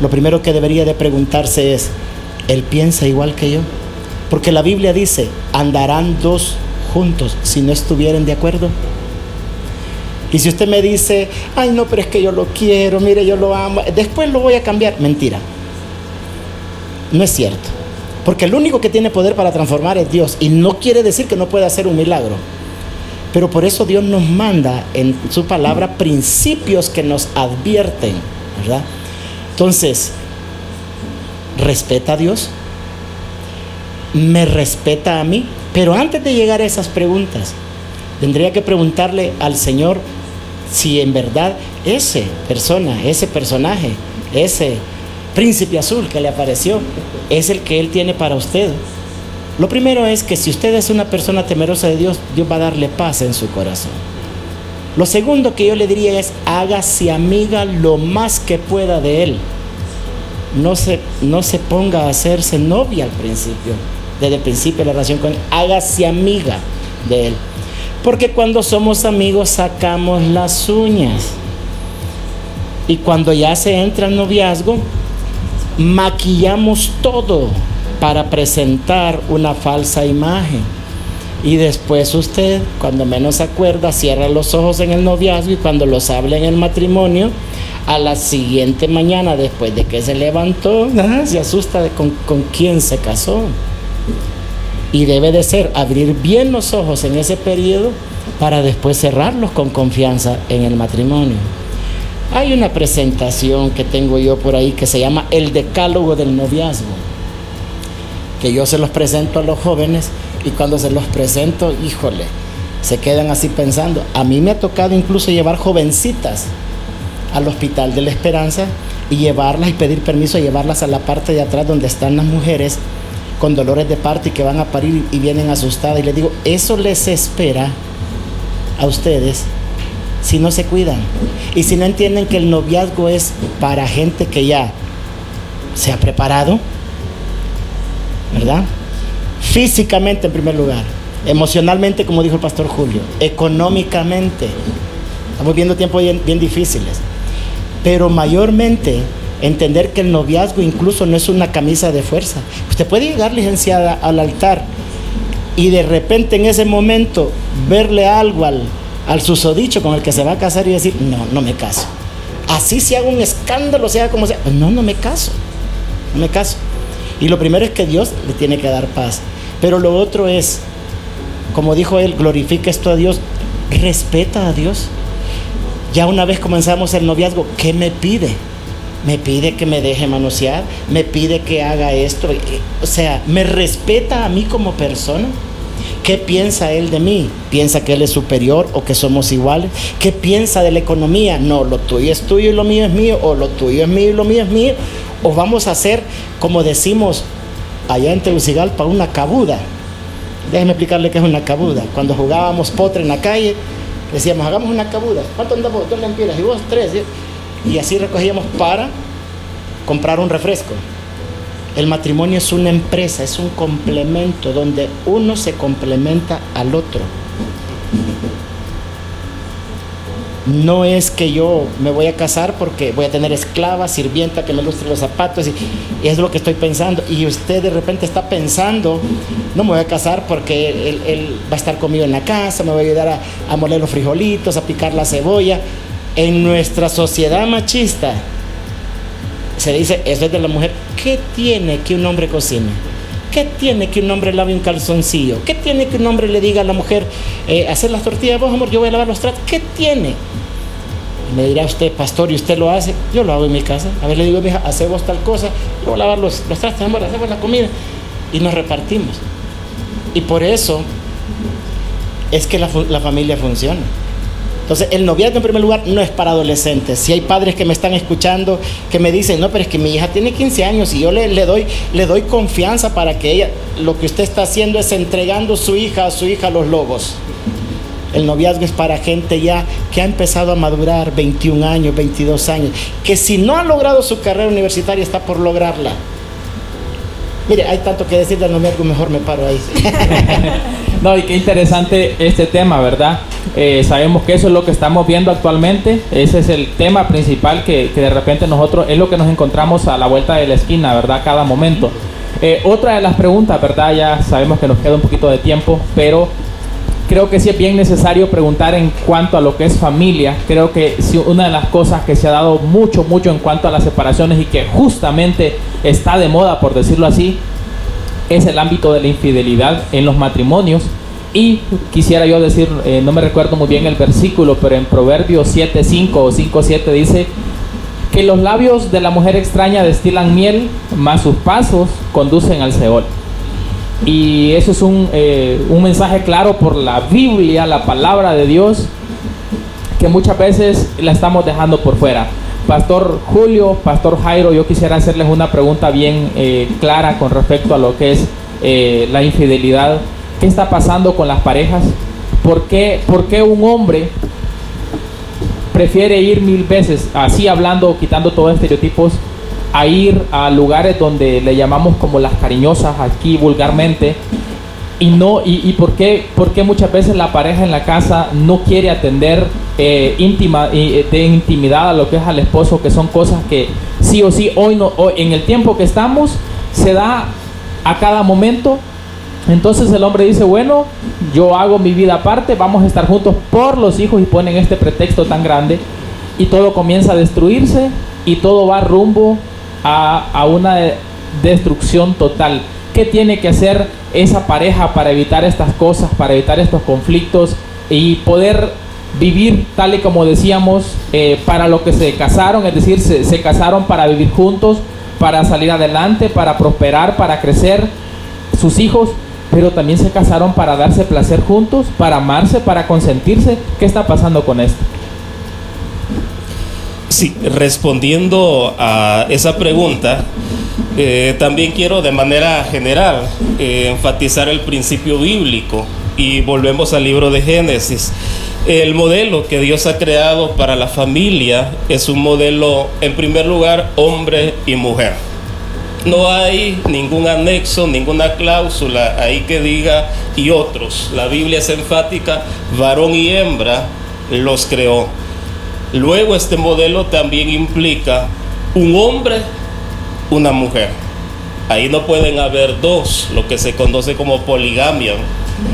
lo primero que debería de preguntarse es, ¿él piensa igual que yo? Porque la Biblia dice, andarán dos juntos si no estuvieran de acuerdo. Y si usted me dice, ay no, pero es que yo lo quiero, mire, yo lo amo, después lo voy a cambiar. Mentira. No es cierto. Porque el único que tiene poder para transformar es Dios. Y no quiere decir que no pueda hacer un milagro. Pero por eso Dios nos manda en su palabra principios que nos advierten, ¿verdad? Entonces, ¿respeta a Dios? ¿Me respeta a mí? Pero antes de llegar a esas preguntas, tendría que preguntarle al Señor si en verdad ese personaje, ese príncipe azul que le apareció, es el que Él tiene para usted. Lo primero es que si usted es una persona temerosa de Dios, Dios va a darle paz en su corazón. Lo segundo que yo le diría es, hágase amiga lo más que pueda de Él. No se ponga a hacerse novia al principio, desde el principio de la relación con Él. Hágase amiga de Él. Porque cuando somos amigos sacamos las uñas. Y cuando ya se entra el noviazgo, maquillamos todo para presentar una falsa imagen. Y después usted, cuando menos se acuerda, cierra los ojos en el noviazgo, y cuando los habla en el matrimonio, a la siguiente mañana, después de que se levantó, se asusta de con quién se casó. Y debe de ser abrir bien los ojos en ese periodo para después cerrarlos con confianza en el matrimonio. Hay una presentación que tengo yo por ahí que se llama el decálogo del noviazgo, que yo se los presento a los jóvenes, y cuando se los presento, híjole, se quedan así pensando. A mí me ha tocado incluso llevar jovencitas al Hospital de la Esperanza y llevarlas y pedir permiso a llevarlas a la parte de atrás donde están las mujeres con dolores de parto y que van a parir y vienen asustadas, y les digo, eso les espera a ustedes si no se cuidan y si no entienden que el noviazgo es para gente que ya se ha preparado, ¿verdad? Físicamente en primer lugar, emocionalmente, como dijo el pastor Julio, económicamente. Estamos viendo tiempos bien difíciles. Pero mayormente, entender que el noviazgo incluso no es una camisa de fuerza. Usted puede llegar, licenciada, al altar y de repente en ese momento verle algo al susodicho con el que se va a casar y decir, no me caso. Así se haga un escándalo, sea como sea, no me caso. Y lo primero es que Dios le tiene que dar paz. Pero lo otro es, como dijo él, glorifica esto a Dios, respeta a Dios. Ya una vez comenzamos el noviazgo, ¿qué me pide? Me pide que me deje manosear, me pide que haga esto. O sea, ¿me respeta a mí como persona? ¿Qué piensa él de mí? ¿Piensa que él es superior o que somos iguales? ¿Qué piensa de la economía? No, lo tuyo es tuyo y lo mío es mío, o lo tuyo es mío y lo mío es mío. O vamos a hacer, como decimos allá en Tegucigalpa, una cabuda. Déjeme explicarle qué es una cabuda. Cuando jugábamos potre en la calle, decíamos, hagamos una cabuda. ¿Cuánto andamos? 2 lempiras y vos 3. Y así recogíamos para comprar un refresco. El matrimonio es una empresa, es un complemento donde uno se complementa al otro. No es que yo me voy a casar porque voy a tener esclava, sirvienta que me lustre los zapatos y es lo que estoy pensando. Y usted de repente está pensando, no me voy a casar porque él va a estar conmigo en la casa, me va a ayudar a moler los frijolitos, a picar la cebolla. En nuestra sociedad machista se dice, eso es de la mujer. ¿Qué tiene que un hombre cocine? ¿Qué tiene que un hombre lave un calzoncillo? ¿Qué tiene que un hombre le diga a la mujer, hacer las tortillas, vos amor, yo voy a lavar los trastes? ¿Qué tiene? Y me dirá usted, pastor, ¿y usted lo hace? Yo lo hago en mi casa. A ver, le digo a mi hija, hace vos tal cosa, yo voy a lavar los trastes, amor, hacemos la comida. Y nos repartimos. Y por eso es que la familia funciona. Entonces, el noviazgo en primer lugar no es para adolescentes. Si hay padres que me están escuchando que me dicen, no, pero es que mi hija tiene 15 años y yo le doy confianza para que ella, lo que usted está haciendo es entregando a su hija a los lobos. El noviazgo es para gente ya que ha empezado a madurar, 21 años, 22 años, que si no ha logrado su carrera universitaria está por lograrla. Mire, hay tanto que decir del noviazgo, mejor me paro ahí. No, y qué interesante este tema, ¿verdad? Sabemos que eso es lo que estamos viendo actualmente. Ese es el tema principal que de repente nosotros, es lo que nos encontramos a la vuelta de la esquina, ¿verdad? Cada momento. Otra de las preguntas, ¿verdad? Ya sabemos que nos queda un poquito de tiempo, pero creo que sí es bien necesario preguntar en cuanto a lo que es familia. Creo que sí, una de las cosas que se ha dado mucho en cuanto a las separaciones y que justamente está de moda, por decirlo así, es el ámbito de la infidelidad en los matrimonios. Y quisiera yo decir, no me recuerdo muy bien el versículo, pero en Proverbios 7:5 o 5:7 dice que los labios de la mujer extraña destilan miel, mas sus pasos conducen al Seol. Y eso es un mensaje claro por la Biblia, la palabra de Dios, que muchas veces la estamos dejando por fuera. Pastor Julio, Pastor Jairo, yo quisiera hacerles una pregunta bien clara con respecto a lo que es la infidelidad. ¿Qué está pasando con las parejas? ¿Por qué un hombre prefiere ir 1000 veces, así hablando, quitando todos los estereotipos, a ir a lugares donde le llamamos como las cariñosas aquí vulgarmente, y por qué muchas veces la pareja en la casa no quiere atender de intimidad a lo que es al esposo, que son cosas que sí o sí hoy en el tiempo que estamos se da a cada momento? Entonces el hombre dice, bueno, yo hago mi vida aparte, vamos a estar juntos por los hijos, y ponen este pretexto tan grande y todo comienza a destruirse y todo va rumbo a una destrucción total. ¿Qué tiene que hacer esa pareja para evitar estas cosas, para evitar estos conflictos y poder vivir tal y como decíamos, para lo que se casaron? Es decir, se casaron para vivir juntos, para salir adelante, para prosperar, para crecer sus hijos, pero también se casaron para darse placer juntos, para amarse, para consentirse. ¿Qué está pasando con esto? Sí, respondiendo a esa pregunta, también quiero de manera general enfatizar el principio bíblico, y volvemos al libro de Génesis. El modelo que Dios ha creado para la familia es un modelo, en primer lugar, hombre y mujer. No hay ningún anexo, ninguna cláusula ahí que diga y otros. La Biblia es enfática, varón y hembra los creó. Luego este modelo también implica un hombre, una mujer. Ahí no pueden haber dos, lo que se conoce como poligamia.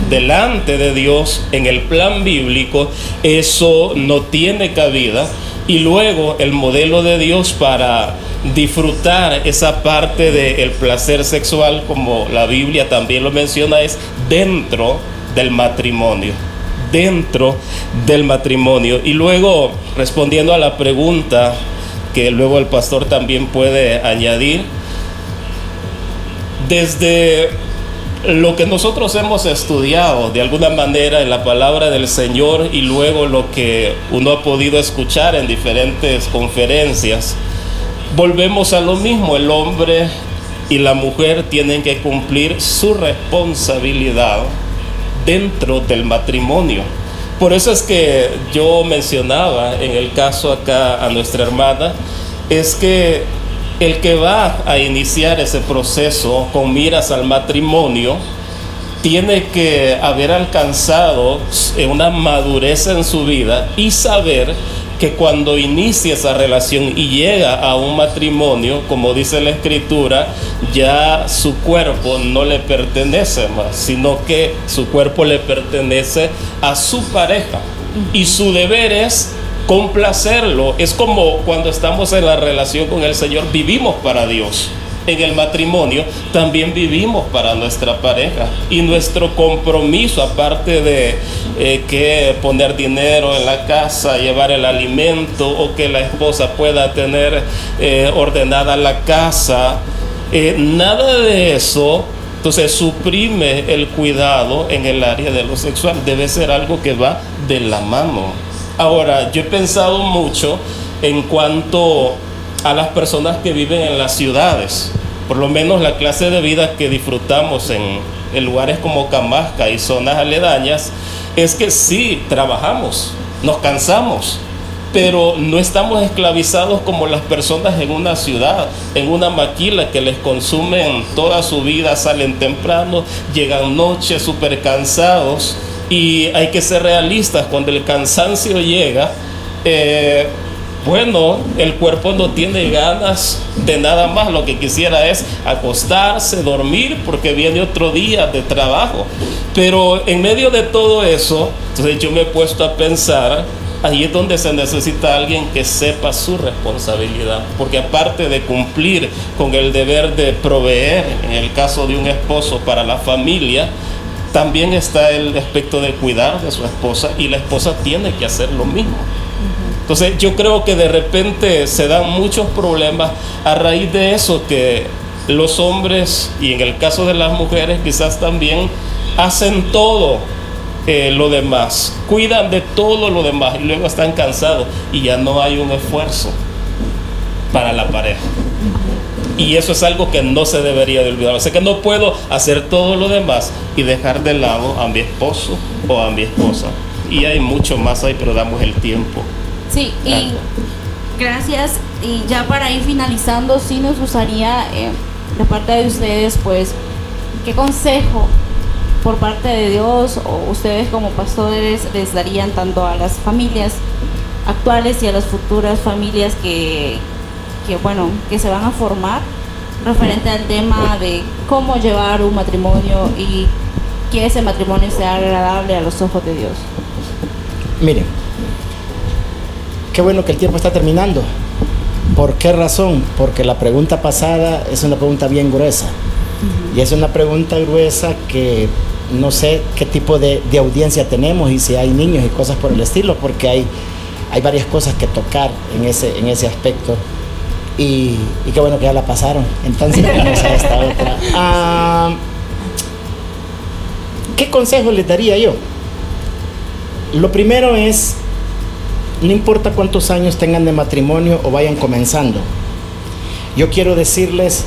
Delante de Dios, en el plan bíblico, eso no tiene cabida. Y luego el modelo de Dios para disfrutar esa parte del placer sexual, como la Biblia también lo menciona, es dentro del matrimonio. Dentro del matrimonio. Y luego, respondiendo a la pregunta que luego el pastor también puede añadir, desde lo que nosotros hemos estudiado de alguna manera en la palabra del Señor y luego lo que uno ha podido escuchar en diferentes conferencias, volvemos a lo mismo. El hombre y la mujer tienen que cumplir su responsabilidad dentro del matrimonio. Por eso es que yo mencionaba en el caso acá a nuestra hermana, es que el que va a iniciar ese proceso con miras al matrimonio tiene que haber alcanzado una madurez en su vida y saber que cuando inicia esa relación y llega a un matrimonio, como dice la Escritura, ya su cuerpo no le pertenece más, sino que su cuerpo le pertenece a su pareja. Y su deber es complacerlo. Es como cuando estamos en la relación con el Señor, vivimos para Dios. En el matrimonio también vivimos para nuestra pareja, y nuestro compromiso, aparte de que poner dinero en la casa, llevar el alimento, o que la esposa pueda tener ordenada la casa, nada de eso entonces suprime el cuidado en el área de lo sexual. Debe ser algo que va de la mano. Ahora, yo he pensado mucho en cuanto a las personas que viven en las ciudades. Por lo menos la clase de vida que disfrutamos en lugares como Camasca y zonas aledañas, es que sí, trabajamos, nos cansamos, pero no estamos esclavizados como las personas en una ciudad, en una maquila que les consumen toda su vida, salen temprano, llegan noche súper cansados. Y hay que ser realistas, cuando el cansancio llega, bueno, el cuerpo no tiene ganas de nada más, lo que quisiera es acostarse, dormir, porque viene otro día de trabajo. Pero en medio de todo eso, entonces yo me he puesto a pensar, ahí es donde se necesita alguien que sepa su responsabilidad, porque aparte de cumplir con el deber de proveer, en el caso de un esposo para la familia, también está el aspecto de cuidar de su esposa, y la esposa tiene que hacer lo mismo. Entonces yo creo que de repente se dan muchos problemas a raíz de eso, que los hombres, y en el caso de las mujeres quizás también, hacen todo lo demás, cuidan de todo lo demás, y luego están cansados y ya no hay un esfuerzo para la pareja. Y eso es algo que no se debería de olvidar. O sea que no puedo hacer todo lo demás y dejar de lado a mi esposo o a mi esposa. Y hay mucho más ahí, pero damos el tiempo. Sí, y gracias. Y ya para ir finalizando, sí nos gustaría, de parte de ustedes, pues, ¿qué consejo por parte de Dios o ustedes como pastores les darían tanto a las familias actuales y a las futuras familias que se van a formar, referente al tema de cómo llevar un matrimonio y que ese matrimonio sea agradable a los ojos de Dios? Miren, qué bueno que el tiempo está terminando. ¿Por qué razón? Porque la pregunta pasada es una pregunta bien gruesa. Y es una pregunta gruesa que no sé qué tipo de audiencia tenemos, y si hay niños y cosas por el estilo, porque hay varias cosas que tocar en ese aspecto. Y qué bueno que ya la pasaron. Entonces vamos a esta otra. ¿Qué consejo les daría yo? Lo primero es, no importa cuántos años tengan de matrimonio o vayan comenzando, yo quiero decirles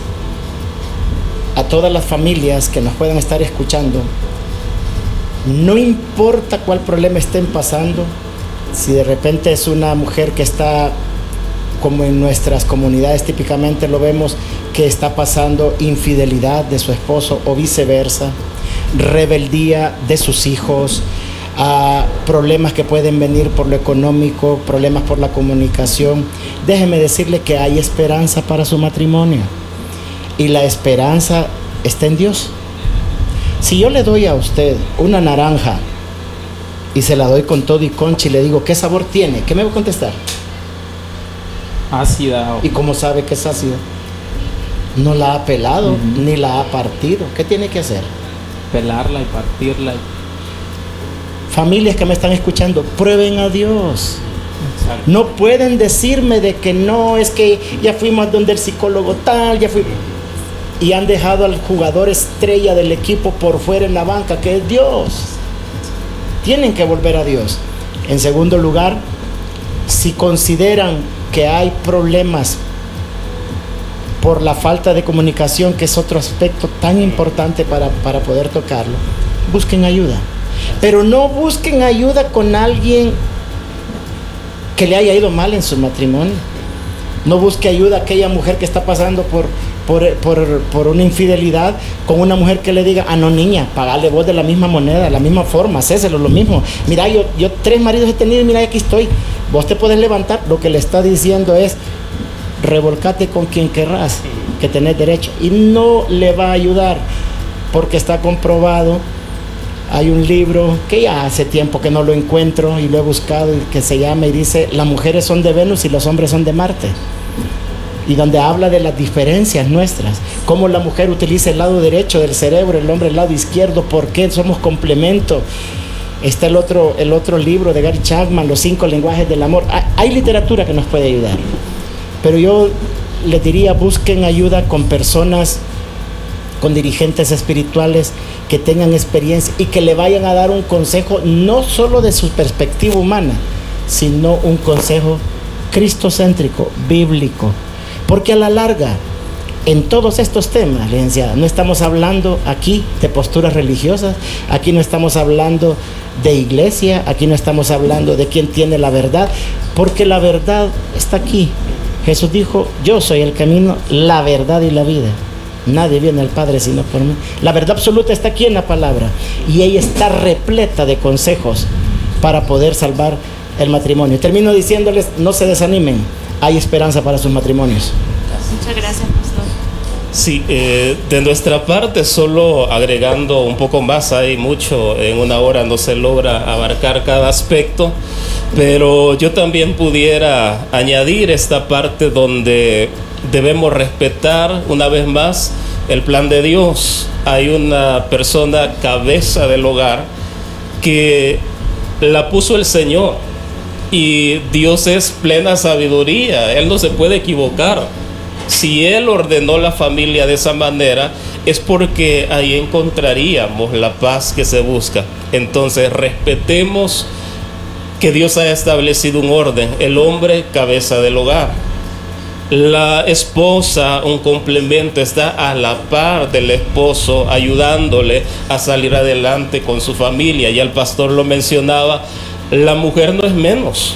a todas las familias que nos puedan estar escuchando, no importa cuál problema estén pasando, si de repente es una mujer que está, como en nuestras comunidades típicamente lo vemos, que está pasando infidelidad de su esposo o viceversa, rebeldía de sus hijos, problemas que pueden venir por lo económico, problemas por la comunicación, déjeme decirle que hay esperanza para su matrimonio, y la esperanza está en Dios. Si yo le doy a usted una naranja y se la doy con todo y concha y le digo, ¿qué sabor tiene? ¿Qué me va a contestar? Ácida. ¿Y cómo sabe que es ácida? No la ha pelado, ni la ha partido. ¿Qué tiene que hacer? Pelarla y partirla. Familias que me están escuchando, prueben a Dios. Exacto. No pueden decirme de que no, es que ya fuimos donde el psicólogo tal, ya fui, y han dejado al jugador estrella del equipo por fuera en la banca, que es Dios. Tienen que volver a Dios. En segundo lugar, si consideran que hay problemas por la falta de comunicación, que es otro aspecto tan importante para poder tocarlo, busquen ayuda. Pero no busquen ayuda con alguien que le haya ido mal en su matrimonio. No busque ayuda a aquella mujer que está pasando por una infidelidad, con una mujer que le diga, no niña, pagale vos de la misma moneda, de la misma forma, hacéselo lo mismo. Mira, yo 3 maridos he tenido y mira, aquí estoy. Vos te podés levantar. Lo que le está diciendo es, revolcate con quien querrás, que tenés derecho. Y no le va a ayudar, porque está comprobado. Hay un libro que ya hace tiempo que no lo encuentro y lo he buscado, que se llama y dice, las mujeres son de Venus y los hombres son de Marte. Y donde habla de las diferencias nuestras, cómo la mujer utiliza el lado derecho del cerebro, el hombre el lado izquierdo, por qué somos complemento. Está el otro libro de Gary Chapman, Los 5 lenguajes del amor. Hay literatura que nos puede ayudar, pero yo les diría, busquen ayuda con personas, con dirigentes espirituales que tengan experiencia y que le vayan a dar un consejo, no solo de su perspectiva humana, sino un consejo cristocéntrico, bíblico. Porque a la larga, en todos estos temas, licenciada, no estamos hablando aquí de posturas religiosas, aquí no estamos hablando de iglesia, aquí no estamos hablando de quién tiene la verdad, porque la verdad está aquí. Jesús dijo, yo soy el camino, la verdad y la vida. Nadie viene al Padre sino por mí. La verdad absoluta está aquí en la palabra, y ella está repleta de consejos para poder salvar el matrimonio. Termino diciéndoles, no se desanimen, hay esperanza para sus matrimonios. Muchas gracias, pastor. Sí, de nuestra parte, solo agregando un poco más, hay mucho, en una hora no se logra abarcar cada aspecto, pero yo también pudiera añadir esta parte donde debemos respetar una vez más el plan de Dios. Hay una persona cabeza del hogar que la puso el Señor, y Dios es plena sabiduría, Él no se puede equivocar. Si Él ordenó la familia de esa manera, es porque ahí encontraríamos la paz que se busca. Entonces respetemos que Dios ha establecido un orden, el hombre cabeza del hogar, la esposa un complemento, está a la par del esposo, ayudándole a salir adelante con su familia. Ya el pastor lo mencionaba, la mujer no es menos.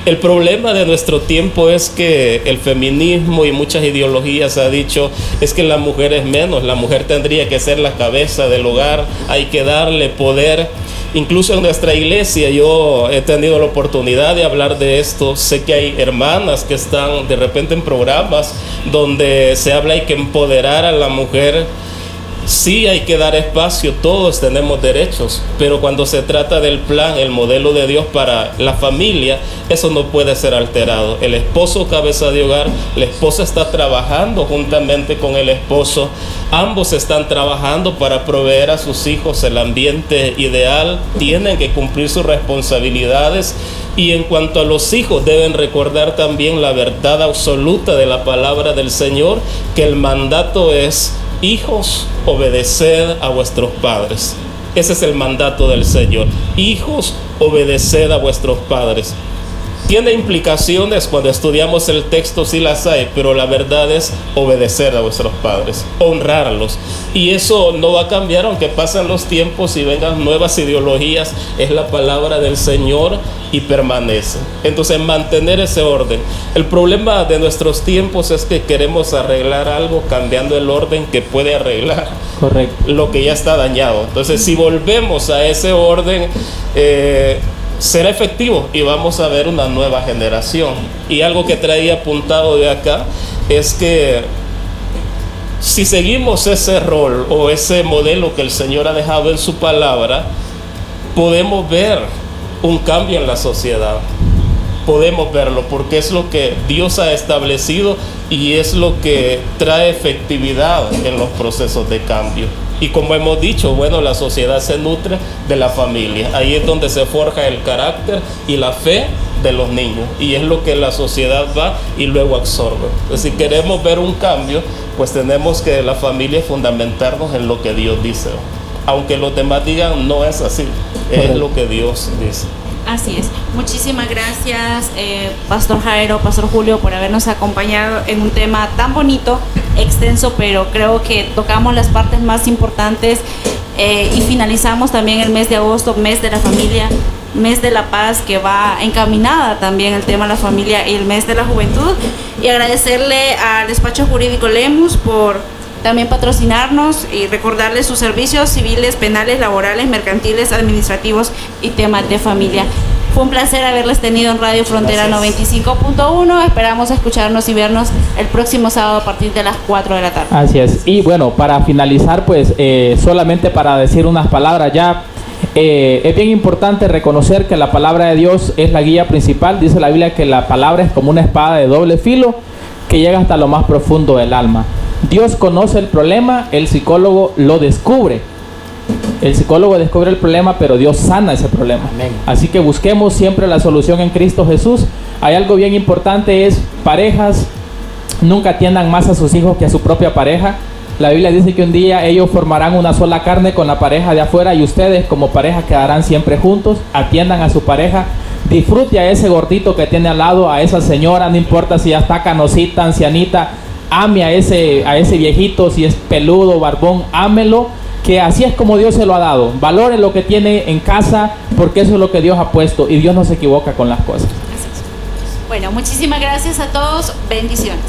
El problema de nuestro tiempo es que el feminismo y muchas ideologías ha dicho es que la mujer es menos, la mujer tendría que ser la cabeza del hogar, hay que darle poder. Incluso en nuestra iglesia yo he tenido la oportunidad de hablar de esto. Sé que hay hermanas que están de repente en programas donde se habla, hay que empoderar a la mujer. Sí, hay que dar espacio, todos tenemos derechos, pero cuando se trata del plan, el modelo de Dios para la familia, eso no puede ser alterado. El esposo cabeza de hogar, la esposa está trabajando juntamente con el esposo, ambos están trabajando para proveer a sus hijos el ambiente ideal, tienen que cumplir sus responsabilidades. Y en cuanto a los hijos, deben recordar también la verdad absoluta de la palabra del Señor, que el mandato es: hijos, obedeced a vuestros padres. Ese es el mandato del Señor. Hijos, obedeced a vuestros padres. Tiene implicaciones cuando estudiamos el texto, sí las hay, pero la verdad es obedecer a vuestros padres, honrarlos. Y eso no va a cambiar aunque pasen los tiempos y vengan nuevas ideologías. Es la palabra del Señor y permanece. Entonces, mantener ese orden. El problema de nuestros tiempos es que queremos arreglar algo cambiando el orden que puede arreglar lo que ya está dañado. Entonces, si volvemos a ese orden, será efectivo y vamos a ver una nueva generación. Y algo que traía apuntado de acá es que si seguimos ese rol o ese modelo que el Señor ha dejado en su palabra, podemos ver un cambio en la sociedad. Podemos verlo porque es lo que Dios ha establecido y es lo que trae efectividad en los procesos de cambio. Y como hemos dicho, bueno, la sociedad se nutre de la familia. Ahí es donde se forja el carácter y la fe de los niños. Y es lo que la sociedad va y luego absorbe. Entonces, si queremos ver un cambio, pues tenemos que la familia fundamentarnos en lo que Dios dice. Aunque los demás digan, no es así. Es lo que Dios dice. Así es. Muchísimas gracias, Pastor Jairo, Pastor Julio, por habernos acompañado en un tema tan bonito, extenso, pero creo que tocamos las partes más importantes y finalizamos también el mes de agosto, mes de la familia, mes de la paz, que va encaminada también el tema de la familia, y el mes de la juventud. Y agradecerle al despacho jurídico Lemus por también patrocinarnos y recordarles sus servicios civiles, penales, laborales, mercantiles, administrativos y temas de familia. Fue un placer haberles tenido en Radio Frontera 95.1. Esperamos escucharnos y vernos el próximo sábado a partir de las 4 de la tarde. Así es. Y bueno, para finalizar, pues solamente para decir unas palabras ya. Es bien importante reconocer que la palabra de Dios es la guía principal. Dice la Biblia que la palabra es como una espada de doble filo que llega hasta lo más profundo del alma. Dios conoce el problema, el psicólogo lo descubre. El psicólogo descubre el problema, pero Dios sana ese problema. Amén. Así que busquemos siempre la solución en Cristo Jesús. Hay algo bien importante, es parejas, nunca atiendan más a sus hijos que a su propia pareja. La Biblia dice que un día ellos formarán una sola carne con la pareja de afuera, y ustedes como pareja quedarán siempre juntos. Atiendan a su pareja. Disfrute a ese gordito que tiene al lado, a esa señora, no importa si ya está canosita, ancianita. Ame a ese viejito, si es peludo, barbón, ámelo, que así es como Dios se lo ha dado. Valore lo que tiene en casa, porque eso es lo que Dios ha puesto, y Dios no se equivoca con las cosas. Bueno, muchísimas gracias a todos. Bendiciones.